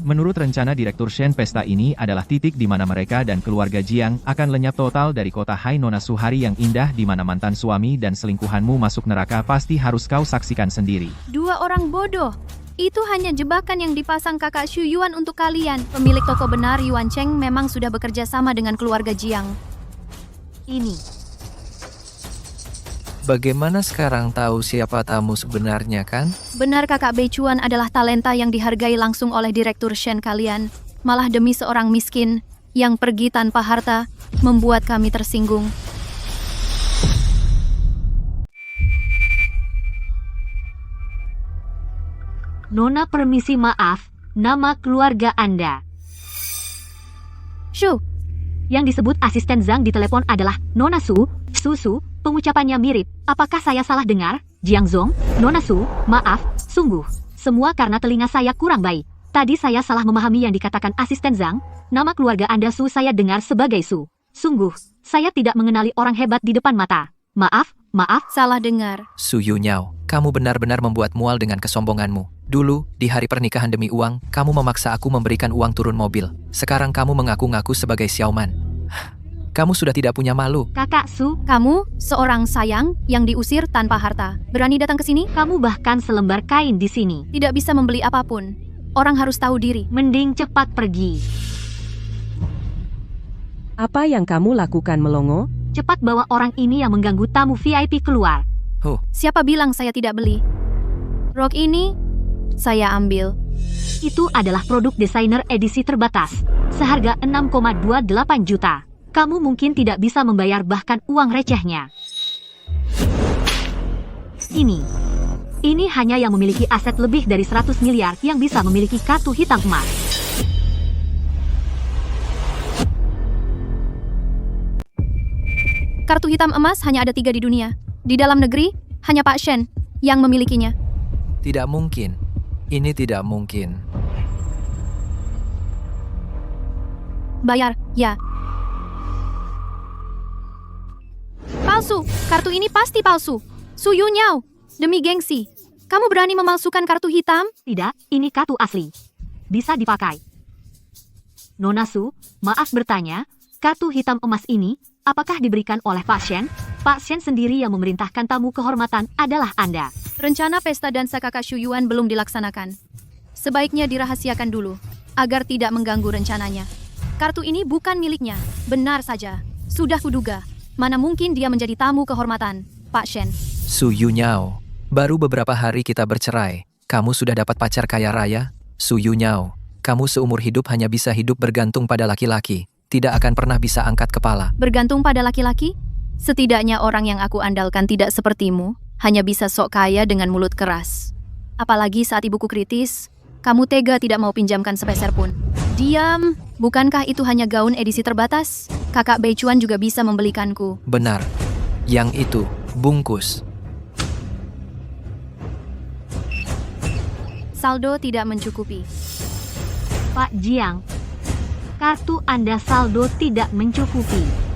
Menurut rencana Direktur Shen, pesta ini adalah titik di mana mereka dan keluarga Jiang akan lenyap total dari kota Hai. Nona Su, hari yang indah di mana mantan suami dan selingkuhanmu masuk neraka pasti harus kau saksikan sendiri. Dua orang bodoh. Itu hanya jebakan yang dipasang kakak Xu Yuan untuk kalian. Pemilik toko benar Yuan Cheng memang sudah bekerja sama dengan keluarga Jiang. Ini. Bagaimana sekarang tahu siapa tamu sebenarnya kan? Benar kakak Beichuan adalah talenta yang dihargai langsung oleh Direktur Shen kalian. Malah demi seorang miskin yang pergi tanpa harta, membuat kami tersinggung. Nona permisi, maaf, nama keluarga Anda. Shu, Yang disebut asisten Zhang di telepon adalah Nona Su, Susu, pengucapannya mirip. Apakah saya salah dengar? Jiang Zong, Nona Su, maaf, sungguh. Semua karena telinga saya kurang baik. Tadi saya salah memahami yang dikatakan asisten Zhang. Nama keluarga Anda Su saya dengar sebagai Su. Sungguh, saya tidak mengenali orang hebat di depan mata. Maaf. salah dengar. Su Yunyao, kamu benar-benar membuat mual dengan kesombonganmu. Dulu, di hari pernikahan demi uang, kamu memaksa aku memberikan uang turun mobil. Sekarang kamu mengaku-ngaku sebagai Xiaoman. Kamu sudah tidak punya malu. Kakak Su, Kamu, seorang sayang yang diusir tanpa harta. Berani datang ke sini? kamu bahkan selembar kain di sini. Tidak bisa membeli apapun. Orang harus tahu diri. Mending cepat pergi. Apa yang kamu lakukan, Melongo? Cepat bawa orang ini yang mengganggu tamu VIP keluar. Siapa bilang saya tidak beli? Rok ini, saya ambil. Itu adalah produk desainer edisi terbatas. Seharga 6,28 juta. Kamu mungkin tidak bisa membayar bahkan uang recehnya. Ini hanya yang memiliki aset lebih dari 100 miliar yang bisa memiliki kartu hitam emas. Kartu hitam emas hanya ada 3 di dunia. Di dalam negeri, hanya Pak Shen yang memilikinya. Tidak mungkin. Ini tidak mungkin. Bayar, ya. Palsu, kartu ini pasti palsu. Su Yunyao, demi gengsi, kamu berani memalsukan kartu hitam? Tidak, ini kartu asli. Bisa dipakai. Nona Su, maaf bertanya, kartu hitam emas ini, apakah diberikan oleh Pak Shen? Pak Shen sendiri yang memerintahkan tamu kehormatan adalah Anda. Rencana pesta dansa kakak Shuyuan belum dilaksanakan. Sebaiknya dirahasiakan dulu, agar tidak mengganggu rencananya. Kartu ini bukan miliknya. Benar saja. Sudah kuduga. Mana mungkin dia menjadi tamu kehormatan, Pak Shen. Su Yunyao, baru beberapa hari kita bercerai. Kamu sudah dapat pacar kaya raya? Su Yunyao, kamu seumur hidup hanya bisa hidup bergantung pada laki-laki. Tidak akan pernah bisa angkat kepala. Bergantung pada laki-laki? Setidaknya orang yang aku andalkan tidak sepertimu, hanya bisa sok kaya dengan mulut keras. Apalagi saat ibuku kritis, kamu tega tidak mau pinjamkan sepeser pun. Diam, bukankah itu hanya gaun edisi terbatas? Kakak Beichuan juga bisa membelikanku. Benar. Yang itu, bungkus. Saldo tidak mencukupi. Pak Jiang, kartu Anda saldo tidak mencukupi.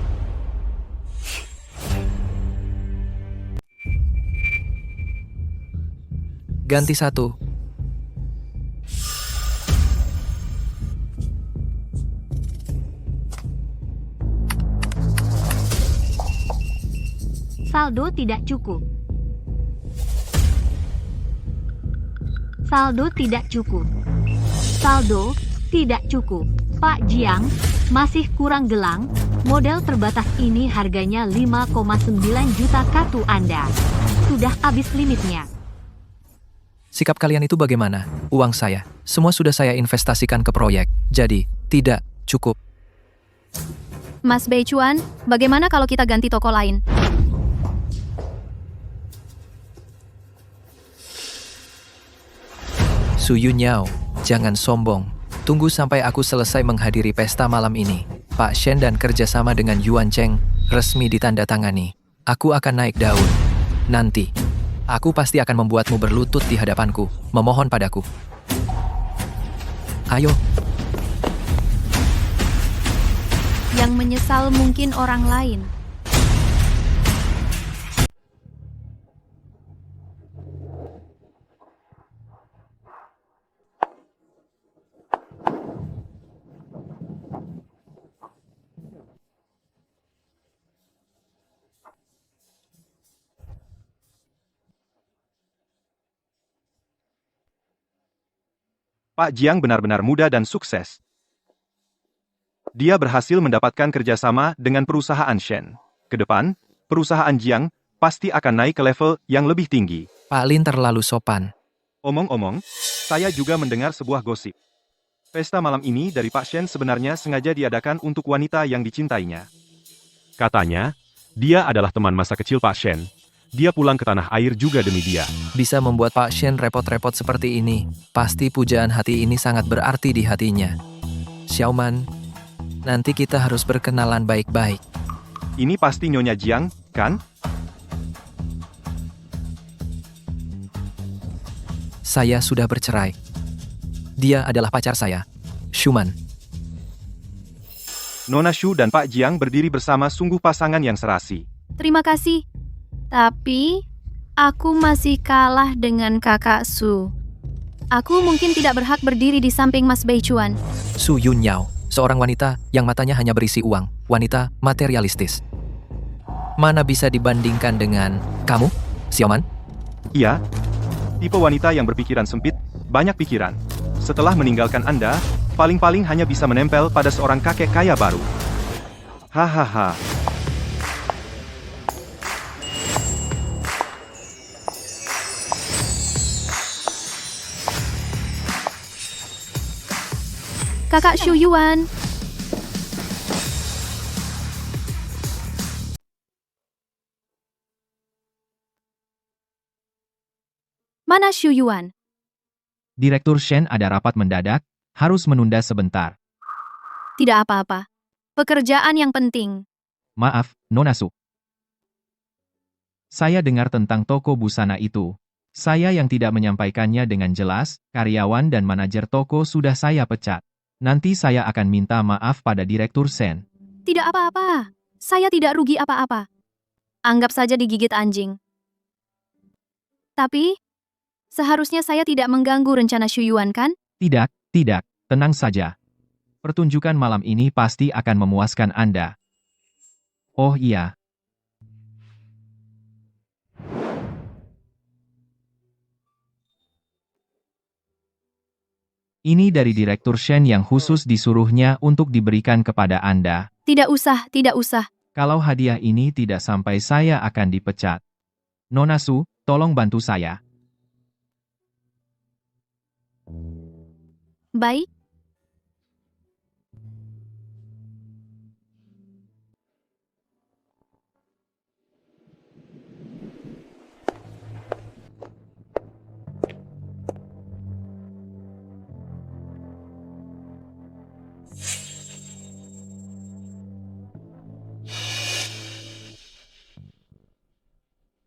Ganti satu. Saldo tidak cukup. Saldo tidak cukup. Saldo tidak cukup. Pak Jiang, masih kurang gelang. Model terbatas ini harganya 5,9 juta kartu Anda. Sudah habis limitnya. Sikap kalian itu bagaimana? Uang saya, semua sudah saya investasikan ke proyek. Jadi, tidak cukup. Mas Beichuan, bagaimana kalau kita ganti toko lain? Su Yunyao, jangan sombong. Tunggu sampai aku selesai menghadiri pesta malam ini. Pak Shen dan kerjasama dengan Yuan Cheng resmi ditandatangani. Aku akan naik daun. Nanti, aku pasti akan membuatmu berlutut di hadapanku, memohon padaku. Ayo. Yang menyesal mungkin orang lain. Pak Jiang benar-benar muda dan sukses. Dia berhasil mendapatkan kerjasama dengan perusahaan Shen. Kedepan, perusahaan Jiang pasti akan naik ke level yang lebih tinggi. Pak Lin terlalu sopan. Omong-omong, saya juga mendengar sebuah gosip. Pesta malam ini dari Pak Shen sebenarnya sengaja diadakan untuk wanita yang dicintainya. Katanya, dia adalah teman masa kecil Pak Shen. Dia pulang ke tanah air juga demi dia. Bisa membuat Pak Shen repot-repot seperti ini. Pasti pujaan hati ini sangat berarti di hatinya. Xiaoman, nanti kita harus berkenalan baik-baik. Ini pasti Nyonya Jiang, kan? Saya sudah bercerai. Dia adalah pacar saya, Shuman. Nona Shu dan Pak Jiang berdiri bersama sungguh pasangan yang serasi. Terima kasih. Tapi, aku masih kalah dengan kakak Su. Aku mungkin tidak berhak berdiri di samping Mas Beichuan. Su Yunyao, seorang wanita yang matanya hanya berisi uang, wanita materialistis. Mana bisa dibandingkan dengan kamu, Xiaoman? Iya, tipe wanita yang berpikiran sempit, banyak pikiran. Setelah meninggalkan Anda, paling-paling hanya bisa menempel pada seorang kakek kaya baru. Hahaha. Kakak Shuyuan. Mana Shuyuan? Direktur Shen ada rapat mendadak, harus menunda sebentar. Tidak apa-apa. Pekerjaan yang penting. Maaf, Nona Su. Saya dengar tentang toko busana itu. Saya yang tidak menyampaikannya dengan jelas, karyawan dan manajer toko sudah saya pecat. Nanti saya akan minta maaf pada Direktur Shen. Tidak apa-apa. Saya tidak rugi apa-apa. Anggap saja digigit anjing. Tapi, seharusnya saya tidak mengganggu rencana Shuyuan, kan? Tidak, tenang saja. Pertunjukan malam ini pasti akan memuaskan Anda. Oh iya. Ini dari Direktur Shen yang khusus disuruhnya untuk diberikan kepada Anda. Tidak usah, tidak usah. Kalau hadiah ini tidak sampai saya akan dipecat. Nona Su, tolong bantu saya. Baik.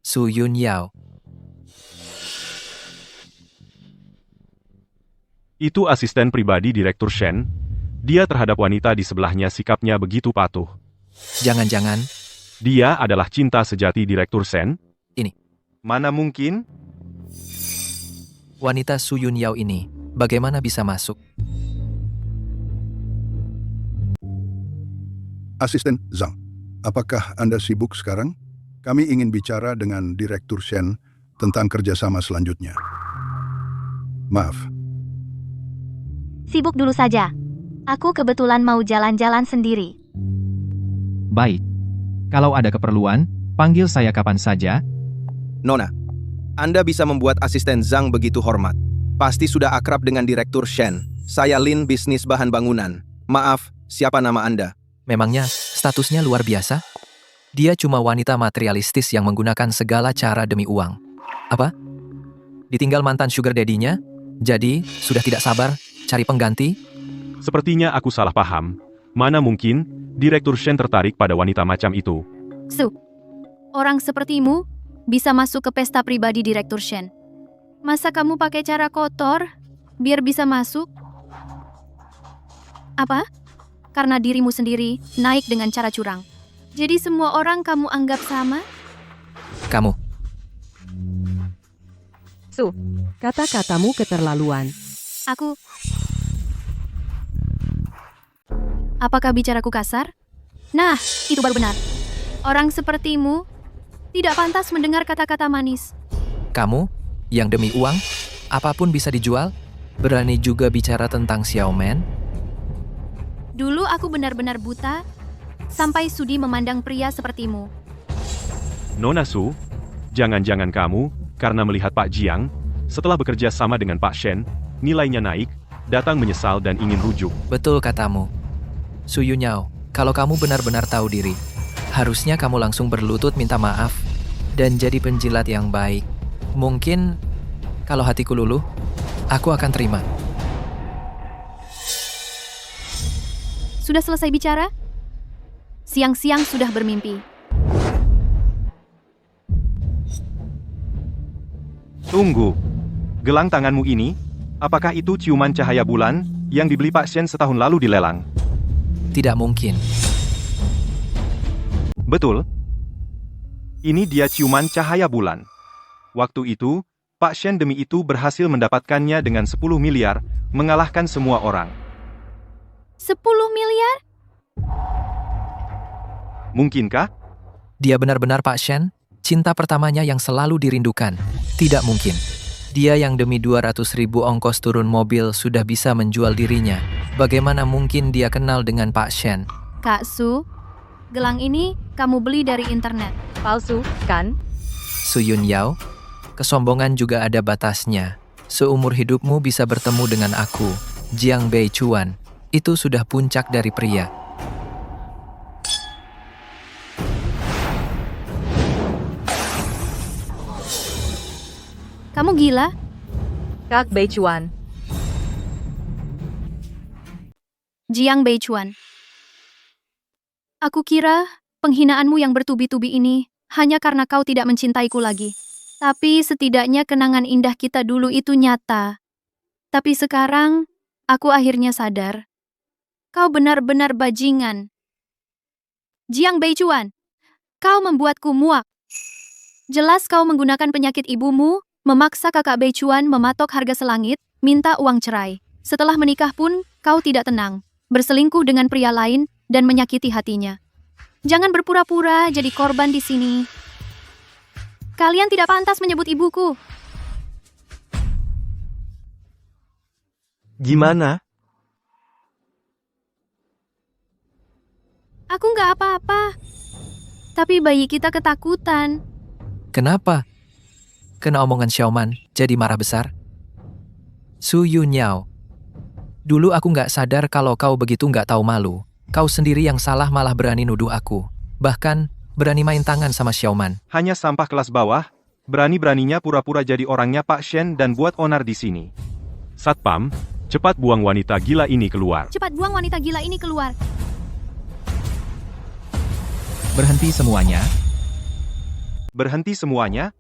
Su Yun Yao. Itu asisten pribadi Direktur Shen. Dia terhadap wanita di sebelahnya sikapnya begitu patuh. Jangan-jangan, Dia adalah cinta sejati Direktur Shen? Ini. Mana mungkin? wanita Su Yun Yao ini bagaimana bisa masuk? Asisten Zhang, apakah Anda sibuk sekarang? Kami ingin bicara dengan Direktur Shen tentang kerjasama selanjutnya. Maaf, Sibuk dulu saja. Aku kebetulan mau jalan-jalan sendiri. Baik. Kalau ada keperluan, panggil saya kapan saja. Nona, Anda bisa membuat asisten Zhang begitu hormat. Pasti sudah akrab dengan Direktur Shen. Saya Lin, bisnis bahan bangunan. Maaf, siapa nama Anda? Memangnya statusnya luar biasa? Dia cuma wanita materialistis yang menggunakan segala cara demi uang. Apa? Ditinggal mantan sugar daddy-nya? Jadi, sudah tidak sabar cari pengganti? Sepertinya aku salah paham. Mana mungkin Direktur Shen tertarik pada wanita macam itu? Su, orang sepertimu bisa masuk ke pesta pribadi Direktur Shen. Masa kamu pakai cara kotor biar bisa masuk? Apa? Karena dirimu sendiri naik dengan cara curang. Jadi semua orang kamu anggap sama? Kamu. Su, kata-katamu keterlaluan. Aku... Apakah bicaraku kasar? Nah, itu baru benar. Orang sepertimu tidak pantas mendengar kata-kata manis. Kamu, yang demi uang, apapun bisa dijual, berani juga bicara tentang Xiaoman? Dulu aku benar-benar buta, sampai sudi memandang pria sepertimu. Nona Su, jangan-jangan kamu, karena melihat Pak Jiang, setelah bekerja sama dengan Pak Shen, nilainya naik, datang menyesal dan ingin rujuk. Betul katamu. Su Yun Yao, kalau kamu benar-benar tahu diri, harusnya kamu langsung berlutut minta maaf dan jadi penjilat yang baik. Mungkin kalau hatiku luluh, aku akan terima. Sudah selesai bicara? Siang-siang sudah bermimpi. Tunggu. Gelang tanganmu ini, apakah itu ciuman cahaya bulan yang dibeli Pak Shen setahun lalu di lelang? Tidak mungkin. Betul. Ini dia ciuman cahaya bulan. Waktu itu, Pak Shen demi itu berhasil mendapatkannya dengan 10 miliar, mengalahkan semua orang. 10 miliar? Mungkinkah? Dia benar-benar Pak Shen, cinta pertamanya yang selalu dirindukan. Tidak mungkin. Dia yang demi 200.000 ongkos turun mobil sudah bisa menjual dirinya. Bagaimana mungkin dia kenal dengan Pak Shen? Kak Su, gelang ini kamu beli dari internet. Palsu, kan? Su Yun Yao, kesombongan juga ada batasnya. Seumur hidupmu bisa bertemu dengan aku, Jiang Bei Chuan. Itu sudah puncak dari pria. Kamu gila? Kak Bei Chuan. Jiang Bei Chuan. Aku kira penghinaanmu yang bertubi-tubi ini hanya karena kau tidak mencintaiku lagi. Tapi setidaknya kenangan indah kita dulu itu nyata. Tapi sekarang, aku akhirnya sadar. Kau benar-benar bajingan. Jiang Bei Chuan, kau membuatku muak. Jelas kau menggunakan penyakit ibumu, memaksa kakak Bei Chuan mematok harga selangit, minta uang cerai. Setelah menikah pun, kau tidak tenang. Berselingkuh dengan pria lain, dan menyakiti hatinya. Jangan berpura-pura jadi korban di sini. Kalian tidak pantas menyebut ibuku. Gimana? Aku nggak apa-apa. Tapi bayi kita ketakutan. Kenapa? Kena omongan Xiaoman, jadi marah besar? Su Yunyao. Dulu aku nggak sadar kalau kau begitu nggak tahu malu. Kau sendiri yang salah malah berani nuduh aku. Bahkan, berani main tangan sama Xiaoman. Hanya sampah kelas bawah, berani-beraninya pura-pura jadi orangnya Pak Shen dan buat onar di sini. Satpam, cepat buang wanita gila ini keluar. Cepat buang wanita gila ini keluar. Berhenti semuanya. Berhenti semuanya.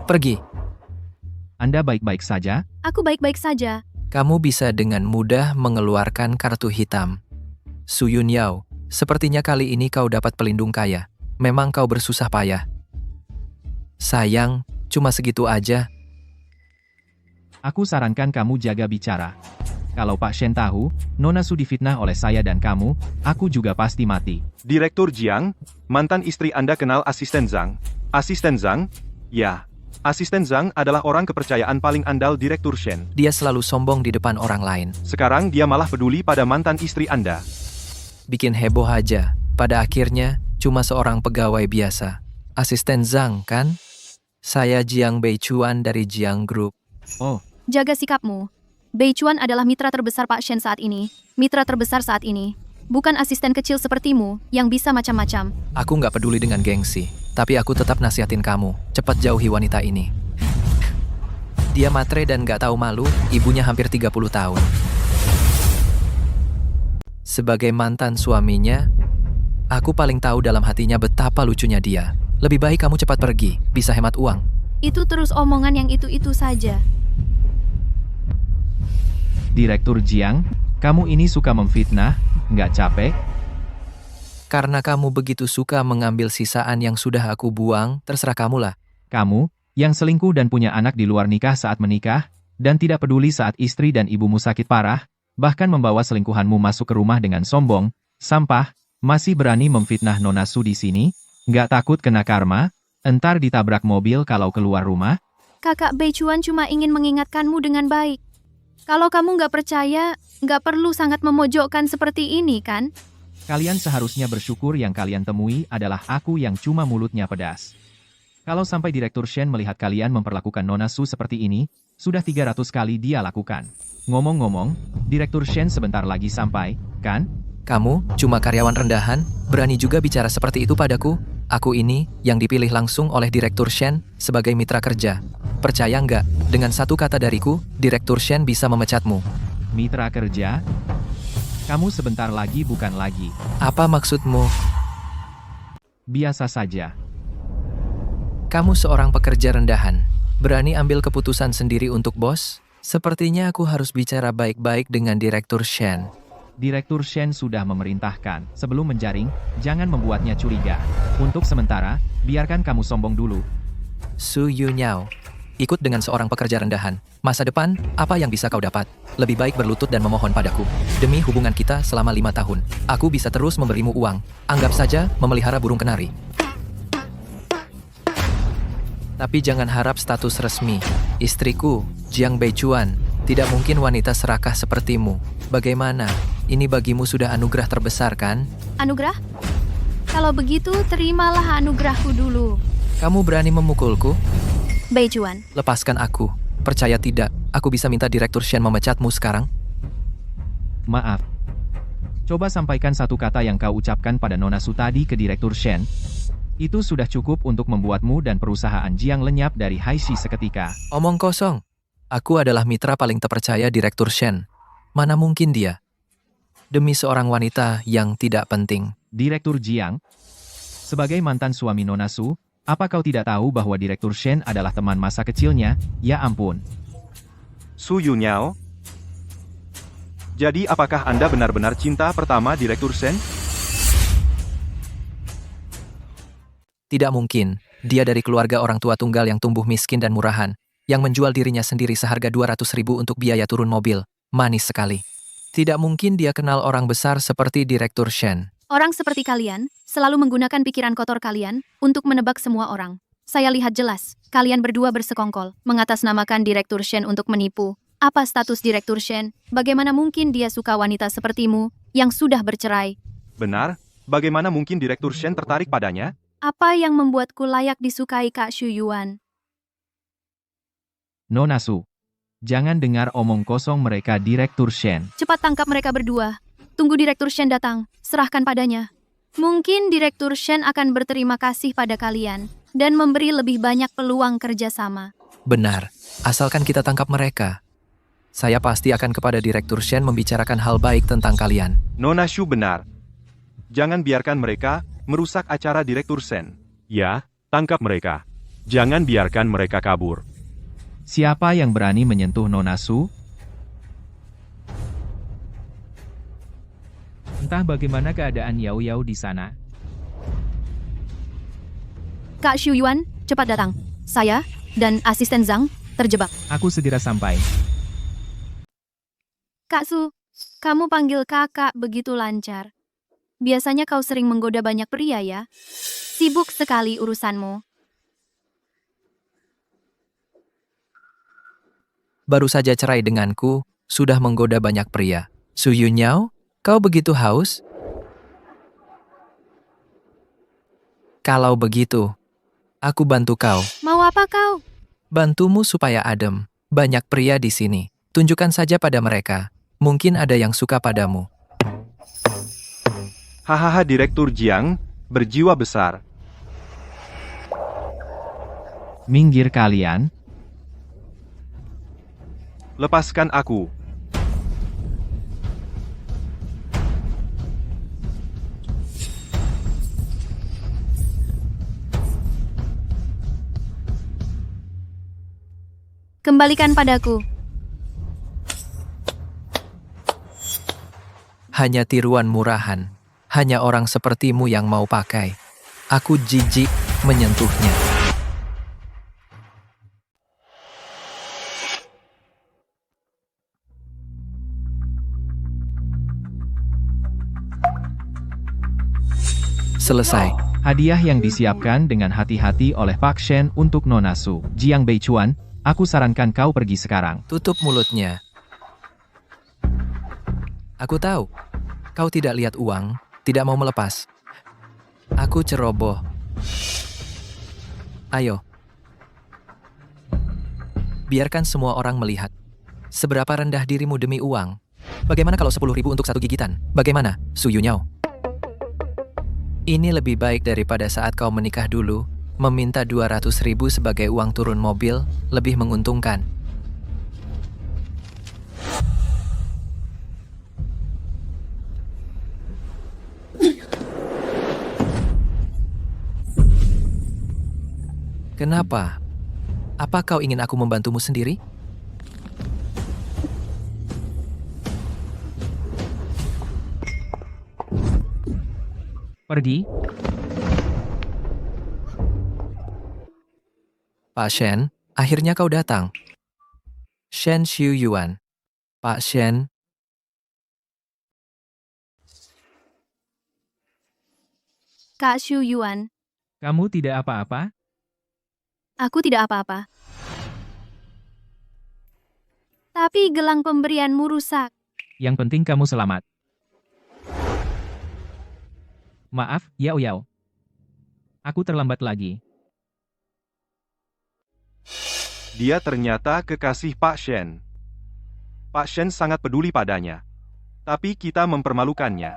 Pergi. Anda baik-baik saja? Aku baik-baik saja. Kamu bisa dengan mudah mengeluarkan kartu hitam. Su Yunyao, sepertinya kali ini kau dapat pelindung kaya. Memang kau bersusah payah. Sayang, cuma segitu aja. Aku sarankan kamu jaga bicara. Kalau Pak Shen tahu, Nona Su difitnah oleh saya dan kamu, aku juga pasti mati. Direktur Jiang, mantan istri Anda kenal asisten Zhang. Asisten Zhang? Ya. Asisten Zhang adalah orang kepercayaan paling andal Direktur Shen. Dia selalu sombong di depan orang lain. Sekarang dia malah peduli pada mantan istri Anda. Bikin heboh aja. Pada akhirnya, cuma seorang pegawai biasa. Asisten Zhang, kan? Saya Jiang Beichuan dari Jiang Group. Oh, Jaga sikapmu. Beichuan adalah mitra terbesar Pak Shen saat ini. Mitra terbesar saat ini. Bukan asisten kecil sepertimu, yang bisa macam-macam. Aku nggak peduli dengan gengsi, tapi aku tetap nasihatin kamu, cepat jauhi wanita ini. Dia matre dan nggak tahu malu, ibunya hampir 30 tahun. Sebagai mantan suaminya, aku paling tahu dalam hatinya betapa lucunya dia. Lebih baik kamu cepat pergi, bisa hemat uang. Itu terus omongan yang itu-itu saja. Direktur Jiang, kamu ini suka memfitnah, nggak capek? Karena kamu begitu suka mengambil sisaan yang sudah aku buang, terserah kamulah. Kamu, yang selingkuh dan punya anak di luar nikah saat menikah, dan tidak peduli saat istri dan ibumu sakit parah, bahkan membawa selingkuhanmu masuk ke rumah dengan sombong, sampah, masih berani memfitnah Nona Su di sini? Nggak takut kena karma? Entar ditabrak mobil kalau keluar rumah? Kakak Beichuan cuma ingin mengingatkanmu dengan baik. Kalau kamu nggak percaya, nggak perlu sangat memojokkan seperti ini, kan? Kalian seharusnya bersyukur yang kalian temui adalah aku yang cuma mulutnya pedas. Kalau sampai Direktur Shen melihat kalian memperlakukan Nona Su seperti ini, sudah 300 kali dia lakukan. Ngomong-ngomong, Direktur Shen sebentar lagi sampai, kan? Kamu, cuma karyawan rendahan, berani juga bicara seperti itu padaku? Aku ini, yang dipilih langsung oleh Direktur Shen, sebagai mitra kerja. Percaya nggak, dengan satu kata dariku, Direktur Shen bisa memecatmu. Mitra kerja? Kamu sebentar lagi bukan lagi. Apa maksudmu? Biasa saja. Kamu seorang pekerja rendahan. Berani ambil keputusan sendiri untuk bos? Sepertinya aku harus bicara baik-baik dengan Direktur Shen. Direktur Shen sudah memerintahkan, sebelum menjaring, jangan membuatnya curiga. Untuk sementara, biarkan kamu sombong dulu. Su Yunyao, ikut dengan seorang pekerja rendahan. Masa depan, apa yang bisa kau dapat? Lebih baik berlutut dan memohon padaku. Demi hubungan kita selama 5 tahun, aku bisa terus memberimu uang. Anggap saja memelihara burung kenari. Tapi jangan harap status resmi. Istriku, Jiang Beichuan, tidak mungkin wanita serakah sepertimu. Bagaimana? Ini bagimu sudah anugerah terbesar, kan? Anugerah? Kalau begitu, terimalah anugerahku dulu. Kamu berani memukulku? Beichuan. Lepaskan aku. Percaya tidak, aku bisa minta Direktur Shen memecatmu sekarang? Maaf. Coba sampaikan satu kata yang kau ucapkan pada Nona Su tadi ke Direktur Shen. Itu sudah cukup untuk membuatmu dan perusahaan Jiang lenyap dari Haishi seketika. Omong kosong. Aku adalah mitra paling terpercaya Direktur Shen. Mana mungkin dia? Demi seorang wanita yang tidak penting. Direktur Jiang, sebagai mantan suami Nona Su, apa kau tidak tahu bahwa Direktur Shen adalah teman masa kecilnya? Ya ampun. Su Yunyao? Jadi apakah Anda benar-benar cinta pertama Direktur Shen? Tidak mungkin. Dia dari keluarga orang tua tunggal yang tumbuh miskin dan murahan, yang menjual dirinya sendiri seharga 200.000 untuk biaya turun mobil. Manis sekali. Tidak mungkin dia kenal orang besar seperti Direktur Shen. Orang seperti kalian selalu menggunakan pikiran kotor kalian untuk menebak semua orang. Saya lihat jelas, kalian berdua bersekongkol, mengatasnamakan Direktur Shen untuk menipu. Apa status Direktur Shen? Bagaimana mungkin dia suka wanita sepertimu, yang sudah bercerai? Benar, bagaimana mungkin Direktur Shen tertarik padanya? Apa yang membuatku layak disukai Kak Xu Yuan? Nona Su. Jangan dengar omong kosong mereka Direktur Shen. Cepat tangkap mereka berdua. Tunggu Direktur Shen datang, serahkan padanya. Mungkin Direktur Shen akan berterima kasih pada kalian dan memberi lebih banyak peluang kerjasama. Benar, asalkan kita tangkap mereka. Saya pasti akan kepada Direktur Shen membicarakan hal baik tentang kalian. Nona Shu benar. Jangan biarkan mereka merusak acara Direktur Shen. Ya, tangkap mereka. Jangan biarkan mereka kabur. Siapa yang berani menyentuh Nona Su? Entah bagaimana keadaan Yao Yao di sana. Kak Xu Yuan, cepat datang. Saya dan asisten Zhang terjebak. Aku segera sampai. Kak Su, kamu panggil kakak begitu lancar. Biasanya kau sering menggoda banyak pria ya? Sibuk sekali urusanmu. Baru saja cerai denganku, sudah menggoda banyak pria. Su Yunyao, kau begitu haus? Kalau begitu, aku bantu kau. Mau apa kau? Bantumu supaya adem. Banyak pria di sini. Tunjukkan saja pada mereka. Mungkin ada yang suka padamu. Hahaha Direktur Jiang, berjiwa besar. Minggir kalian. Lepaskan aku. Kembalikan padaku. Hanya tiruan murahan. Hanya orang sepertimu yang mau pakai. Aku jijik menyentuhnya. Selesai. Hadiah yang disiapkan dengan hati-hati oleh Pak Shen untuk Nona Su. Jiang Beichuan, aku sarankan kau pergi sekarang. Tutup mulutnya. Aku tahu. Kau tidak lihat uang, tidak mau melepas. Aku ceroboh. Ayo. Biarkan semua orang melihat. Seberapa rendah dirimu demi uang. Bagaimana kalau 10.000 untuk satu gigitan? Bagaimana, Su Yunyao? Ini lebih baik daripada saat kau menikah dulu. Meminta 200.000 sebagai uang turun mobil, lebih menguntungkan. Kenapa? Apa kau ingin aku membantumu sendiri? Pergi. Pak Shen, akhirnya kau datang. Shen Xiu Yuan. Pak Shen. Kak Xu Yuan, Kamu tidak apa-apa? aku tidak apa-apa. Tapi gelang pemberianmu rusak. Yang penting kamu selamat. Maaf, Yao Yao. Aku terlambat lagi. Dia ternyata kekasih Pak Shen. Pak Shen sangat peduli padanya. Tapi kita mempermalukannya.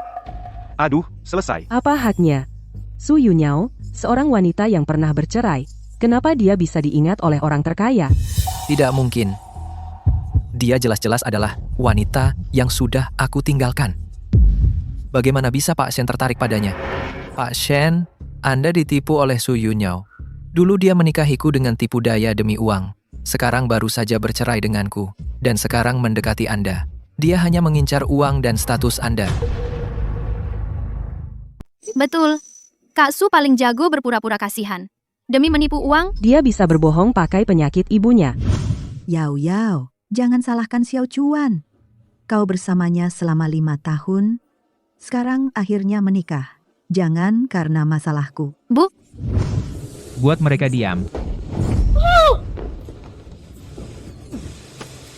Aduh, selesai. Apa haknya? Su Yunyao, seorang wanita yang pernah bercerai. Kenapa dia bisa diingat oleh orang terkaya? Tidak mungkin. Dia jelas-jelas adalah wanita yang sudah aku tinggalkan. Bagaimana bisa Pak Shen tertarik padanya? Pak Shen, Anda ditipu oleh Su Yunyao. Dulu dia menikahiku dengan tipu daya demi uang. Sekarang baru saja bercerai denganku. Dan sekarang mendekati Anda. Dia hanya mengincar uang dan status Anda. Betul. Kak Su paling jago berpura-pura kasihan. Demi menipu uang, Dia bisa berbohong pakai penyakit ibunya. Yao Yao, jangan salahkan Xiao Chuan. Kau bersamanya selama 5 tahun, sekarang akhirnya menikah. Jangan karena masalahku. Bu. Buat mereka diam.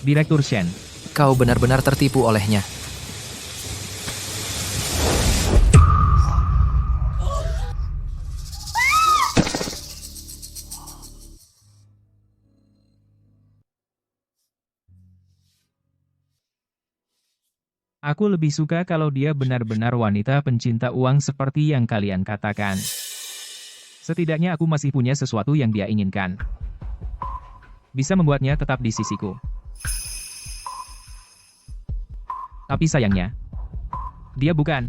Direktur Shen. Kau benar-benar tertipu olehnya. Aku lebih suka kalau dia benar-benar wanita pencinta uang seperti yang kalian katakan. Setidaknya aku masih punya sesuatu yang dia inginkan. Bisa membuatnya tetap di sisiku. Tapi sayangnya, dia bukan.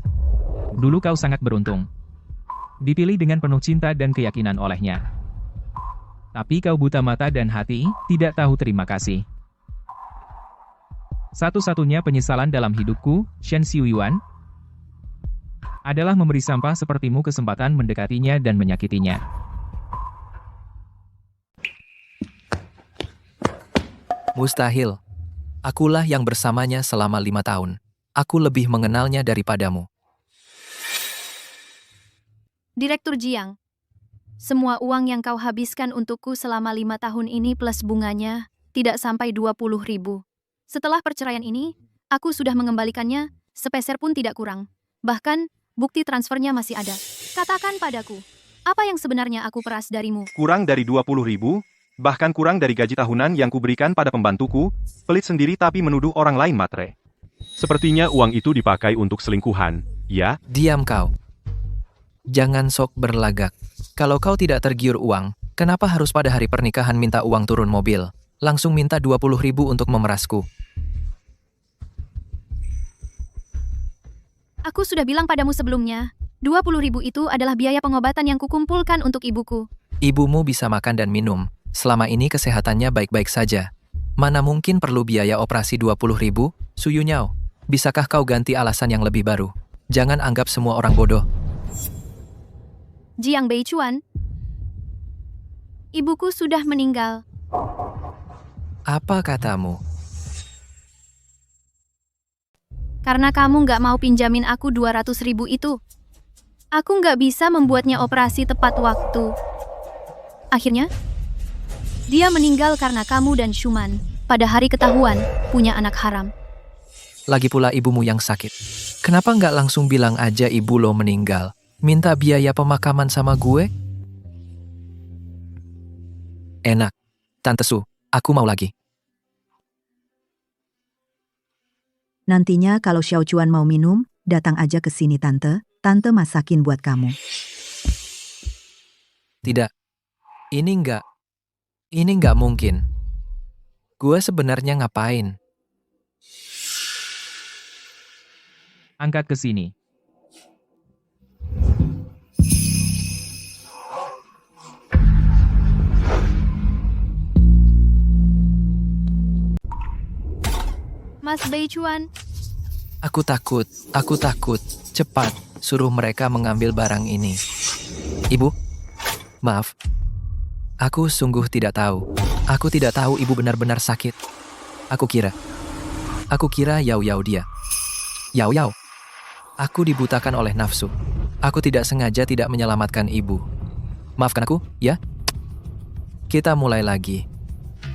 Dulu kau sangat beruntung. Dipilih dengan penuh cinta dan keyakinan olehnya. Tapi kau buta mata dan hati, tidak tahu terima kasih. Satu-satunya penyesalan dalam hidupku, Shen Xiuyuan, adalah memberi sampah sepertimu kesempatan mendekatinya dan menyakitinya. Mustahil. Akulah yang bersamanya selama 5 tahun. Aku lebih mengenalnya daripadamu. Direktur Jiang, semua uang yang kau habiskan untukku selama 5 tahun ini plus bunganya, tidak sampai 20.000. Setelah perceraian ini, aku sudah mengembalikannya, sepeser pun tidak kurang. Bahkan, bukti transfernya masih ada. Katakan padaku, apa yang sebenarnya aku peras darimu? Kurang dari 20.000, bahkan kurang dari gaji tahunan yang kuberikan pada pembantuku, pelit sendiri tapi menuduh orang lain matre. Sepertinya uang itu dipakai untuk selingkuhan, ya? Diam kau. Jangan sok berlagak. Kalau kau tidak tergiur uang, kenapa harus pada hari pernikahan minta uang turun mobil? Langsung minta 20.000 untuk memerasku. Aku sudah bilang padamu sebelumnya, 20.000 itu adalah biaya pengobatan yang kukumpulkan untuk ibuku. Ibumu bisa makan dan minum. Selama ini kesehatannya baik-baik saja. Mana mungkin perlu biaya operasi 20.000? Suyunyao, bisakah kau ganti alasan yang lebih baru? Jangan anggap semua orang bodoh. Jiang Beichuan, ibuku sudah meninggal. Apa katamu? Karena kamu nggak mau pinjamin aku 200.000 itu. Aku nggak bisa membuatnya operasi tepat waktu. Akhirnya, dia meninggal karena kamu dan Shuman, pada hari ketahuan, punya anak haram. Lagi pula ibumu yang sakit. Kenapa nggak langsung bilang aja ibu lo meninggal? Minta biaya pemakaman sama gue? Enak. Tante Su, aku mau lagi. Nantinya kalau Xiao Chuan mau minum, datang aja ke sini tante. Tante masakin buat kamu. Tidak. Ini nggak mungkin. Gue sebenarnya ngapain? Angkat ke sini. Mas Beichuan, Aku takut. Cepat, suruh mereka mengambil barang ini. Ibu, maaf. Aku sungguh tidak tahu. Aku tidak tahu ibu benar-benar sakit. Aku kira Yao dia. Yao. Aku dibutakan oleh nafsu. Aku tidak sengaja tidak menyelamatkan ibu. Maafkan aku, ya? Kita mulai lagi.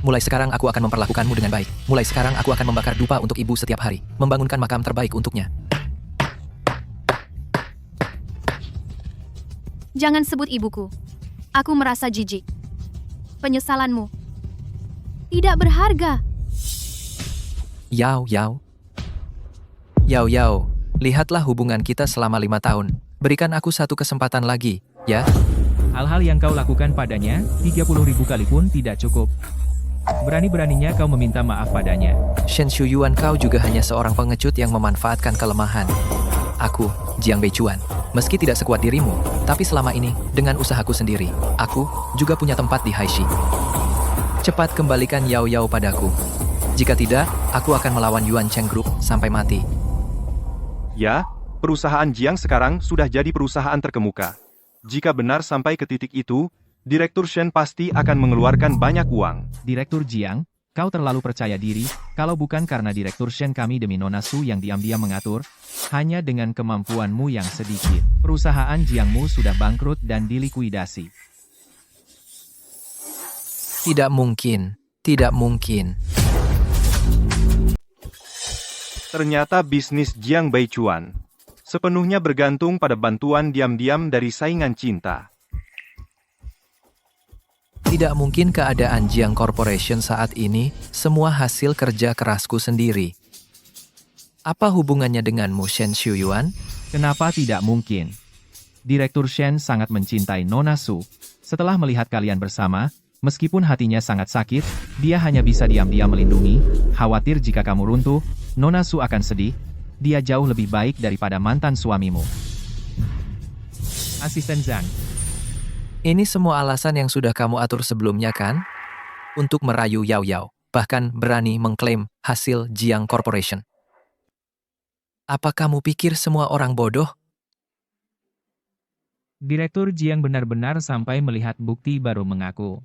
Mulai sekarang aku akan memperlakukanmu dengan baik. Mulai sekarang aku akan membakar dupa untuk ibu setiap hari. Membangunkan makam terbaik untuknya. jangan sebut ibuku. Aku merasa jijik. Penyesalanmu tidak berharga. Yao, lihatlah hubungan kita selama 5 tahun. Berikan aku satu kesempatan lagi, ya? Hal-hal yang kau lakukan padanya, 30.000 kali pun tidak cukup. Berani-beraninya kau meminta maaf padanya. Shen Xiuyuan, kau juga hanya seorang pengecut yang memanfaatkan kelemahan. Aku, Jiang Beichuan, meski tidak sekuat dirimu, tapi selama ini, dengan usahaku sendiri, aku juga punya tempat di Haishi. Cepat kembalikan Yao padaku. Jika tidak, aku akan melawan Yuan Cheng Group sampai mati. Ya, perusahaan Jiang sekarang sudah jadi perusahaan terkemuka. Jika benar sampai ke titik itu, Direktur Shen pasti akan mengeluarkan banyak uang. Direktur Jiang, kau terlalu percaya diri, kalau bukan karena Direktur Shen kami demi Nona Su yang diam-diam mengatur, hanya dengan kemampuanmu yang sedikit, perusahaan Jiangmu sudah bangkrut dan dilikuidasi. Tidak mungkin. Tidak mungkin. Ternyata bisnis Jiang Beichuan sepenuhnya bergantung pada bantuan diam-diam dari saingan cinta. Tidak mungkin keadaan Jiang Corporation saat ini semua hasil kerja kerasku sendiri. Apa hubungannya denganmu, Shen Shuyuan? Kenapa tidak mungkin? Direktur Shen sangat mencintai Nona Su. Setelah melihat kalian bersama, meskipun hatinya sangat sakit, dia hanya bisa diam-diam melindungi. Khawatir jika kamu runtuh, Nona Su akan sedih. Dia jauh lebih baik daripada mantan suamimu. Asisten Zhang. Ini semua alasan yang sudah kamu atur sebelumnya, kan? Untuk merayu Yao Yao, bahkan berani mengklaim hasil Jiang Corporation. Apa kamu pikir semua orang bodoh? Direktur Jiang benar-benar sampai melihat bukti baru mengaku.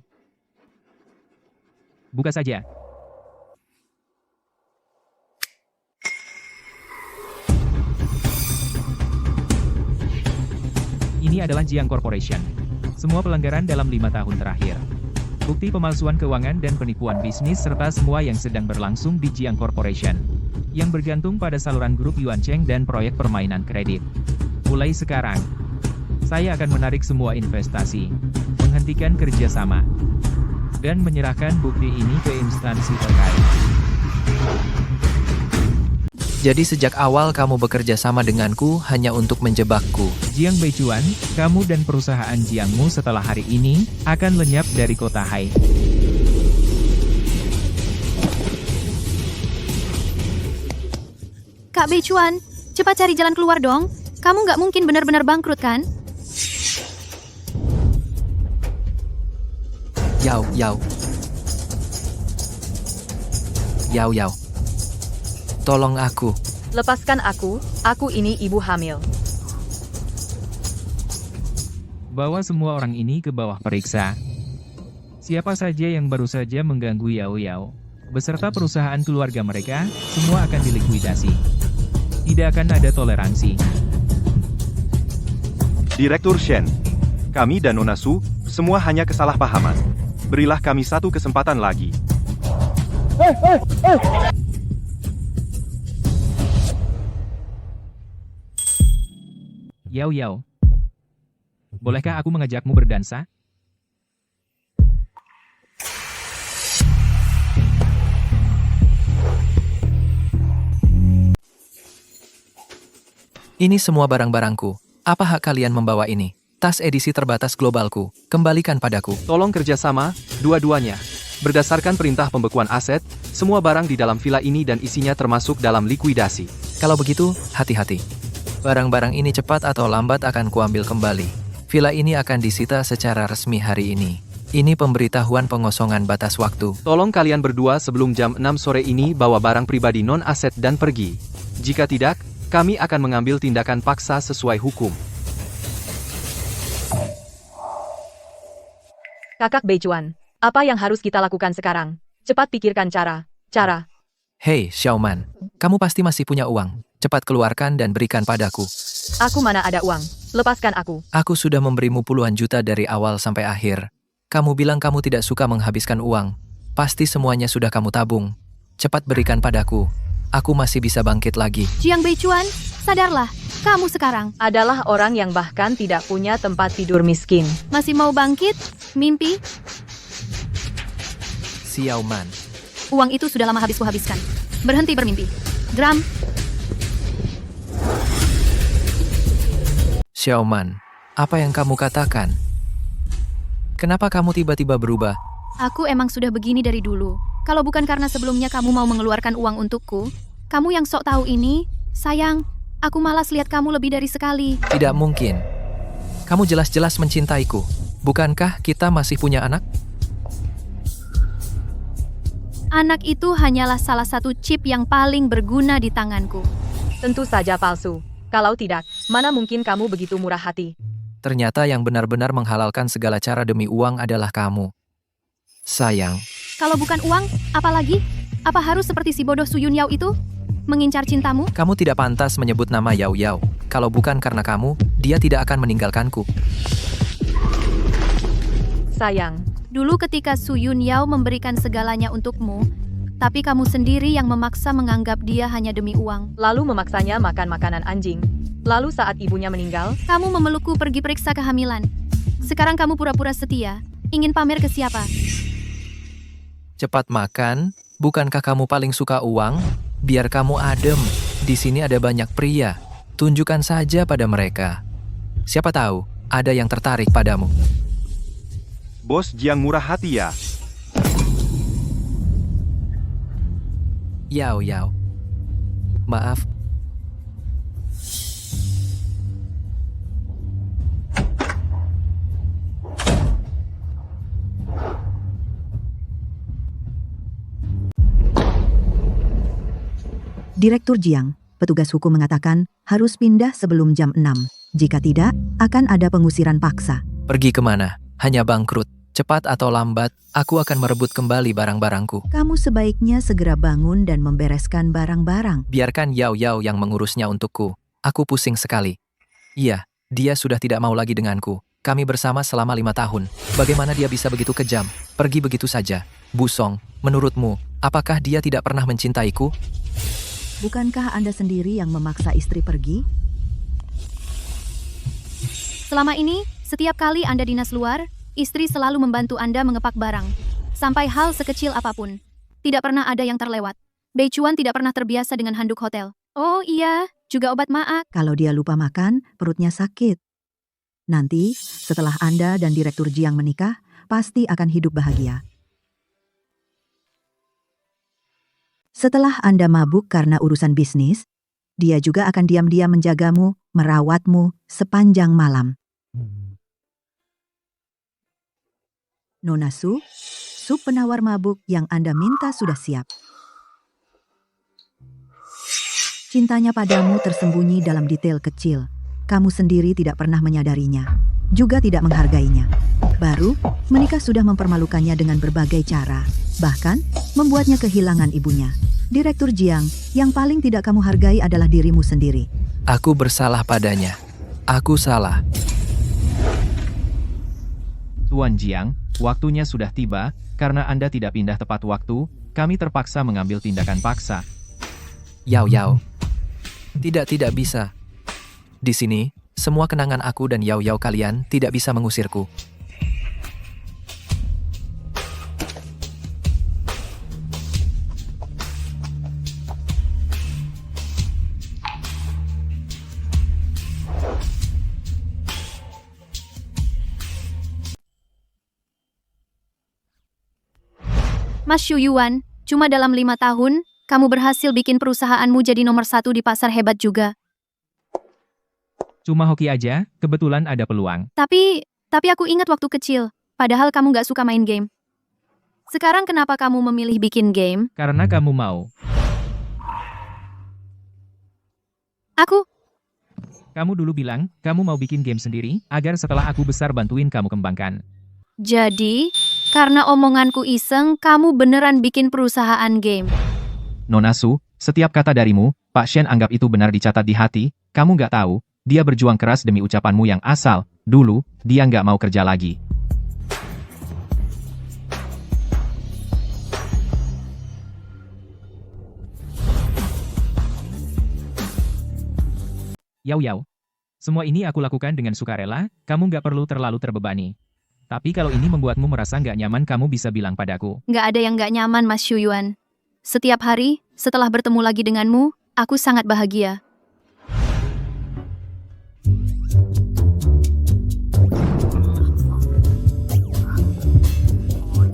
Buka saja. Ini adalah Jiang Corporation. Semua pelanggaran dalam 5 tahun terakhir. Bukti pemalsuan keuangan dan penipuan bisnis serta semua yang sedang berlangsung di Jiang Corporation. Yang bergantung pada saluran grup Yuan Cheng dan proyek permainan kredit. Mulai sekarang, saya akan menarik semua investasi, menghentikan kerjasama, dan menyerahkan bukti ini ke instansi terkait. Jadi sejak awal kamu bekerja sama denganku hanya untuk menjebakku. Jiang Beichuan, kamu dan perusahaan Jiangmu setelah hari ini akan lenyap dari kota Hai. Kak Beichuan, cepat cari jalan keluar dong. Kamu nggak mungkin benar-benar bangkrut kan? Yao Yao. Yao Yao. Tolong aku. Lepaskan aku ini ibu hamil. Bawa semua orang ini ke bawah periksa. Siapa saja yang baru saja mengganggu Yao Yao, beserta perusahaan keluarga mereka, semua akan dilikuidasi. Tidak akan ada toleransi. Direktur Shen, kami dan Nona Su, semua hanya kesalahpahaman. Berilah kami satu kesempatan lagi. Yao Yao, bolehkah aku mengajakmu berdansa? Ini semua barang-barangku. Apa hak kalian membawa ini? Tas edisi terbatas globalku. Kembalikan padaku. Tolong kerjasama, dua-duanya. Berdasarkan perintah pembekuan aset, semua barang di dalam villa ini dan isinya termasuk dalam likuidasi. Kalau begitu, hati-hati. Barang-barang ini cepat atau lambat akan kuambil kembali. Villa ini akan disita secara resmi hari ini. Ini pemberitahuan pengosongan batas waktu. Tolong kalian berdua sebelum jam 6 sore ini bawa barang pribadi non-aset dan pergi. Jika tidak, kami akan mengambil tindakan paksa sesuai hukum. Kakak Beichuan, apa yang harus kita lakukan sekarang? Cepat pikirkan cara. Hei, Xiaoman. Kamu pasti masih punya uang. Cepat keluarkan dan berikan padaku. Aku mana ada uang. Lepaskan aku. Aku sudah memberimu puluhan juta dari awal sampai akhir. Kamu bilang kamu tidak suka menghabiskan uang. Pasti semuanya sudah kamu tabung. Cepat berikan padaku. Aku masih bisa bangkit lagi. Jiang Beichuan, sadarlah. Kamu sekarang Adalah orang yang bahkan tidak punya tempat tidur miskin. masih mau bangkit? Mimpi? Xiaoman. Uang itu sudah lama habis kuhabiskan. Berhenti bermimpi. Gram, Xiaoman, apa yang kamu katakan? Kenapa kamu tiba-tiba berubah? aku emang sudah begini dari dulu. Kalau bukan karena sebelumnya kamu mau mengeluarkan uang untukku, kamu yang sok tahu ini, sayang, aku malas lihat kamu lebih dari sekali. Tidak mungkin. Kamu jelas-jelas mencintaiku. Bukankah kita masih punya anak? Anak itu hanyalah salah satu chip yang paling berguna di tanganku. Tentu saja palsu. Kalau tidak, mana mungkin kamu begitu murah hati? Ternyata yang benar-benar menghalalkan segala cara demi uang adalah kamu. Sayang, Kalau bukan uang, apa lagi? Apa harus seperti si bodoh Suyun Yao itu? Mengincar cintamu? kamu tidak pantas menyebut nama Yao Yao. Kalau bukan karena kamu, dia tidak akan meninggalkanku. Sayang, Dulu ketika Su Yun Yao memberikan segalanya untukmu, tapi kamu sendiri yang memaksa menganggap dia hanya demi uang. Lalu memaksanya makan makanan anjing. Lalu saat ibunya meninggal, Kamu memelukku pergi periksa kehamilan. Sekarang kamu pura-pura setia. Ingin pamer ke siapa? Cepat makan, bukankah kamu paling suka uang? Biar kamu adem. Di sini ada banyak pria. Tunjukkan saja pada mereka. Siapa tahu, ada yang tertarik padamu. Bos Jiang murah hati ya. Yao Yao. Maaf. Direktur Jiang, petugas hukum mengatakan harus pindah sebelum jam 6. Jika tidak, akan ada pengusiran paksa. Pergi kemana? Hanya bangkrut. Cepat atau lambat, aku akan merebut kembali barang-barangku. Kamu sebaiknya segera bangun dan membereskan barang-barang. Biarkan Yao Yao yang mengurusnya untukku. Aku pusing sekali. Iya, dia sudah tidak mau lagi denganku. Kami bersama selama 5 tahun. Bagaimana dia bisa begitu kejam? Pergi begitu saja. Busong, menurutmu, apakah dia tidak pernah mencintaiku? Bukankah Anda sendiri yang memaksa istri pergi? Selama ini, setiap kali Anda dinas luar, istri selalu membantu Anda mengepak barang. Sampai hal sekecil apapun. Tidak pernah ada yang terlewat. Bei Chuan tidak pernah terbiasa dengan handuk hotel. Oh iya, juga obat maak. Kalau dia lupa makan, perutnya sakit. Nanti, setelah Anda dan Direktur Jiang menikah, pasti akan hidup bahagia. Setelah Anda mabuk karena urusan bisnis, dia juga akan diam-diam menjagamu, merawatmu sepanjang malam. Nona Su, sup penawar mabuk yang Anda minta sudah siap. Cintanya padamu tersembunyi dalam detail kecil. Kamu sendiri tidak pernah menyadarinya, juga tidak menghargainya. Baru, menikah sudah mempermalukannya dengan berbagai cara, bahkan membuatnya kehilangan ibunya. Direktur Jiang, yang paling tidak kamu hargai adalah dirimu sendiri. Aku bersalah padanya. Aku salah. Tuan Jiang, waktunya sudah tiba. Karena Anda tidak pindah tepat waktu, kami terpaksa mengambil tindakan paksa. Yao Yao. Tidak bisa. Di sini, semua kenangan aku dan Yao Yao kalian tidak bisa mengusirku. Mas Xu Yuan, cuma dalam 5 tahun, kamu berhasil bikin perusahaanmu jadi nomor 1 di pasar hebat juga. Cuma hoki aja, kebetulan ada peluang. Tapi aku ingat waktu kecil, padahal kamu gak suka main game. Sekarang kenapa kamu memilih bikin game? Karena kamu mau. Kamu dulu bilang, kamu mau bikin game sendiri, agar setelah aku besar bantuin kamu kembangkan. Jadi, karena omonganku iseng, kamu beneran bikin perusahaan game. Nona Su, setiap kata darimu, Pak Shen anggap itu benar dicatat di hati, kamu nggak tahu, dia berjuang keras demi ucapanmu yang asal, dulu, dia nggak mau kerja lagi. Yao Yao. Semua ini aku lakukan dengan sukarela, kamu nggak perlu terlalu terbebani. Tapi kalau ini membuatmu merasa nggak nyaman, kamu bisa bilang padaku. Nggak ada yang nggak nyaman, Mas Xu Yuan. Setiap hari, setelah bertemu lagi denganmu, aku sangat bahagia.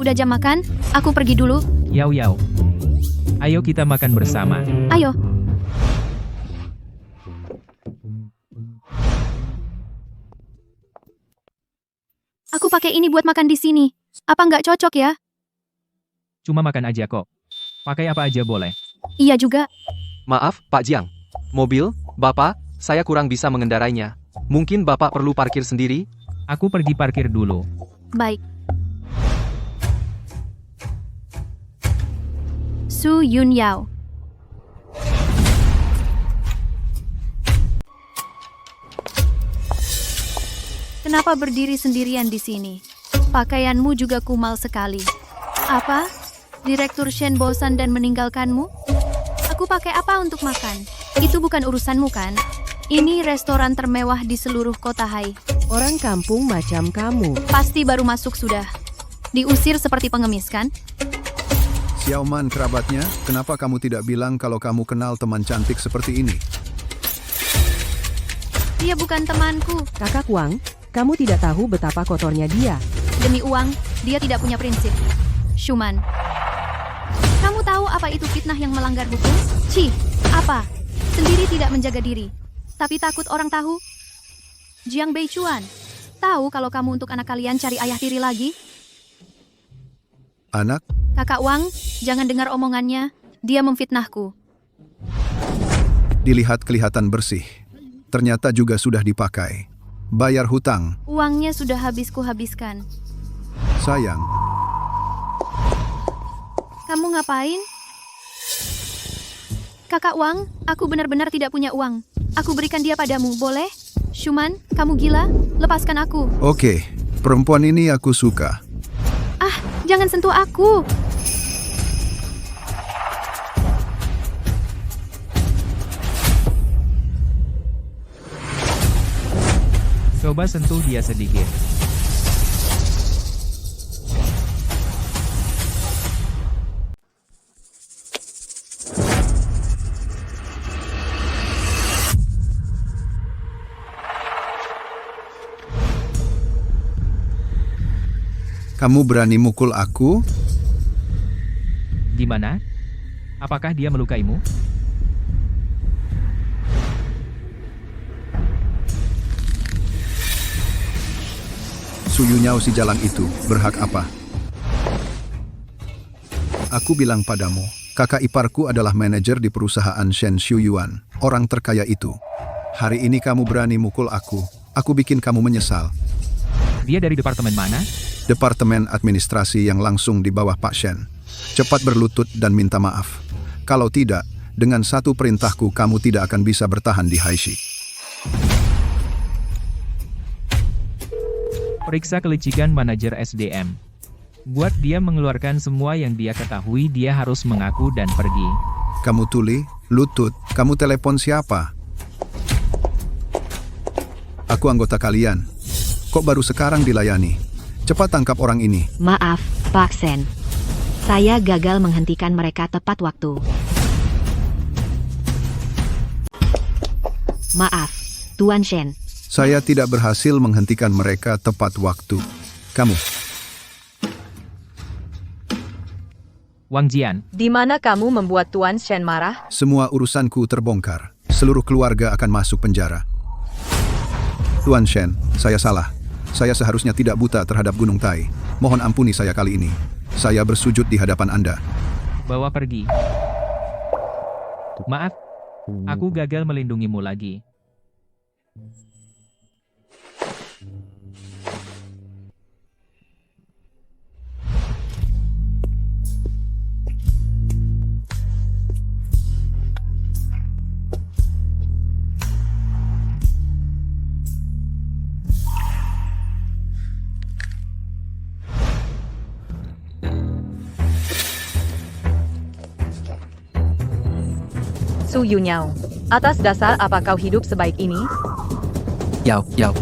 Udah jam makan, aku pergi dulu. Yao Yao. Ayo kita makan bersama. Ayo. Aku pakai ini buat makan di sini. Apa nggak cocok ya? Cuma makan aja kok. Pakai apa aja boleh. Iya juga. Maaf, Pak Jiang. Mobil, Bapak, saya kurang bisa mengendarainya. Mungkin Bapak perlu parkir sendiri? Aku pergi parkir dulu. Baik. Su Yun Yao. Kenapa berdiri sendirian di sini? Pakaianmu juga kumal sekali. Apa? Direktur Shen bosan dan meninggalkanmu? Aku pakai apa untuk makan? Itu bukan urusanmu kan? Ini restoran termewah di seluruh kota Hai. Orang kampung macam kamu. Pasti baru masuk sudah. Diusir seperti pengemis kan? Xiaoman kerabatnya, kenapa kamu tidak bilang kalau kamu kenal teman cantik seperti ini? Dia bukan temanku. Kakak Wang, kamu tidak tahu betapa kotornya dia. Demi uang, dia tidak punya prinsip. Shuman. Kamu tahu apa itu fitnah yang melanggar hukum? Cih, apa? Sendiri tidak menjaga diri. Tapi takut orang tahu? Jiang Beichuan, tahu kalau kamu untuk anak kalian cari ayah tiri lagi? Anak? Kakak Wang, jangan dengar omongannya. Dia memfitnahku. Dilihat kelihatan bersih. Ternyata juga sudah dipakai. Bayar hutang. Uangnya sudah habis kuhabiskan. Sayang. Kamu ngapain? Kakak Wang, aku benar-benar tidak punya uang. Aku berikan dia padamu, boleh? Shuman, kamu gila? Lepaskan aku. Oke, perempuan ini aku suka. Ah, jangan sentuh aku. Coba sentuh dia sedikit. Kamu berani mukul aku? Gimana? Apakah dia melukaimu? Suyunyao si jalang itu, berhak apa? Aku bilang padamu, kakak iparku adalah manajer di perusahaan Shen Shuyuan, orang terkaya itu. Hari ini kamu berani mukul aku bikin kamu menyesal. Dia dari departemen mana? Departemen administrasi yang langsung di bawah Pak Shen. Cepat berlutut dan minta maaf. Kalau tidak, dengan satu perintahku kamu tidak akan bisa bertahan di Haishi. Periksa kelicikan manajer SDM. Buat dia mengeluarkan semua yang dia ketahui, dia harus mengaku dan pergi. Kamu tuli, lutut, kamu telepon siapa? Aku anggota kalian. Kok baru sekarang dilayani? Cepat tangkap orang ini. Maaf, Pak Shen. Saya gagal menghentikan mereka tepat waktu. Maaf, Tuan Shen. Saya tidak berhasil menghentikan mereka tepat waktu. Kamu. Wang Jian. Di mana kamu membuat Tuan Shen marah? Semua urusanku terbongkar. Seluruh keluarga akan masuk penjara. Tuan Shen, saya salah. Saya seharusnya tidak buta terhadap Gunung Tai. Mohon ampuni saya kali ini. Saya bersujud di hadapan Anda. Bawa pergi. Maaf, aku gagal melindungimu lagi. Su Yunyao, atas dasar apa kau hidup sebaik ini? Yao. Yao.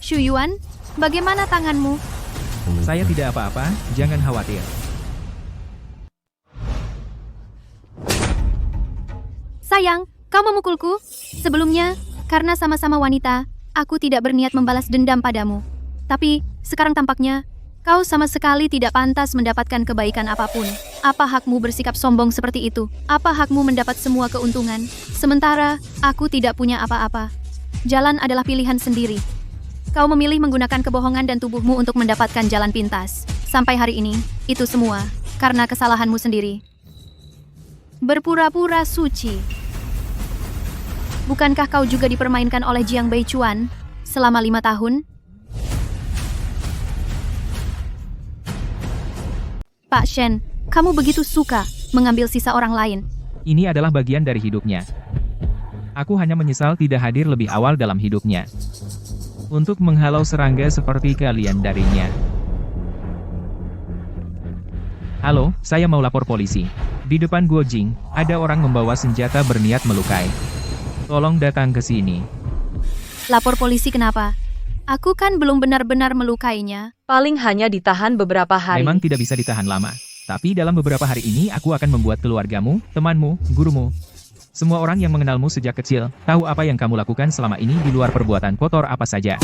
Shuyuan, bagaimana tanganmu? Saya tidak apa-apa, jangan khawatir. Sayang, kau memukulku? Sebelumnya, karena sama-sama wanita, aku tidak berniat membalas dendam padamu. Tapi, sekarang tampaknya, kau sama sekali tidak pantas mendapatkan kebaikan apapun. Apa hakmu bersikap sombong seperti itu? Apa hakmu mendapat semua keuntungan? Sementara, aku tidak punya apa-apa. Jalan adalah pilihan sendiri. Kau memilih menggunakan kebohongan dan tubuhmu untuk mendapatkan jalan pintas. Sampai hari ini, itu semua karena kesalahanmu sendiri. Berpura-pura suci. Bukankah kau juga dipermainkan oleh Jiang Beichuan selama 5 tahun? Pak Shen, kamu begitu suka mengambil sisa orang lain. Ini adalah bagian dari hidupnya. Aku hanya menyesal tidak hadir lebih awal dalam hidupnya. Untuk menghalau serangga seperti kalian darinya. Halo, saya mau lapor polisi. Di depan Guojing, ada orang membawa senjata berniat melukai. Tolong datang ke sini. Lapor polisi kenapa? Aku kan belum benar-benar melukainya. Paling hanya ditahan beberapa hari. Memang tidak bisa ditahan lama. Tapi dalam beberapa hari ini aku akan membuat keluargamu, temanmu, gurumu, semua orang yang mengenalmu sejak kecil, tahu apa yang kamu lakukan selama ini di luar perbuatan kotor apa saja.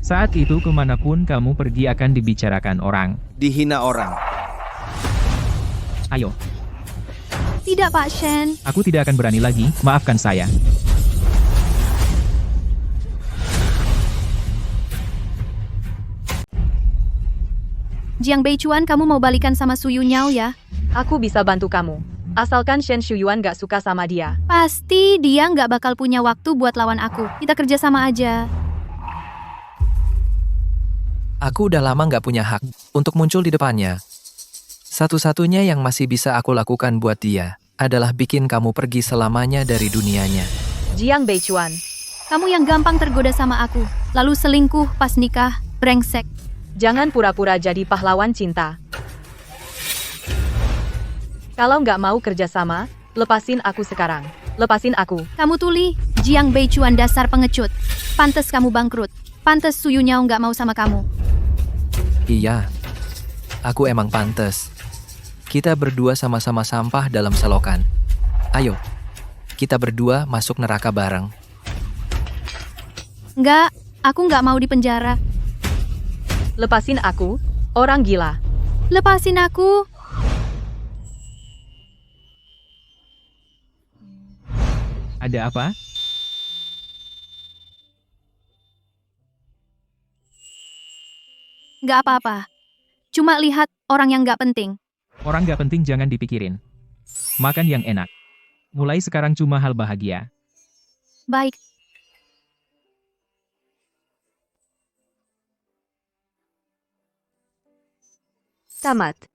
Saat itu kemanapun kamu pergi akan dibicarakan orang. Dihina orang. Ayo, Tidak, Pak Shen. aku tidak akan berani lagi, maafkan saya. Jiang Beichuan, kamu mau balikan sama Su Yunyao ya? Aku bisa bantu kamu. Asalkan Shen Shuyuan gak suka sama dia. Pasti dia nggak bakal punya waktu buat lawan aku. Kita kerja sama aja. Aku udah lama nggak punya hak untuk muncul di depannya. Satu-satunya yang masih bisa aku lakukan buat dia adalah bikin kamu pergi selamanya dari dunianya. Jiang Beichuan. Kamu yang gampang tergoda sama aku, lalu selingkuh pas nikah, brengsek. Jangan pura-pura jadi pahlawan cinta. Kalau nggak mau kerjasama, lepasin aku sekarang. Lepasin aku. Kamu tuli, Jiang Beichuan dasar pengecut. Pantes kamu bangkrut. Pantes Su Yunyao nggak mau sama kamu. Iya, aku emang pantes. Kita berdua sama-sama sampah dalam selokan. Ayo, kita berdua masuk neraka bareng. Nggak, aku nggak mau di penjara. Lepasin aku, orang gila. Lepasin aku. Ada apa? Nggak apa-apa. Cuma lihat orang yang nggak penting. Orang gak penting jangan dipikirin. Makan yang enak. Mulai sekarang cuma hal bahagia. Baik. Tamat.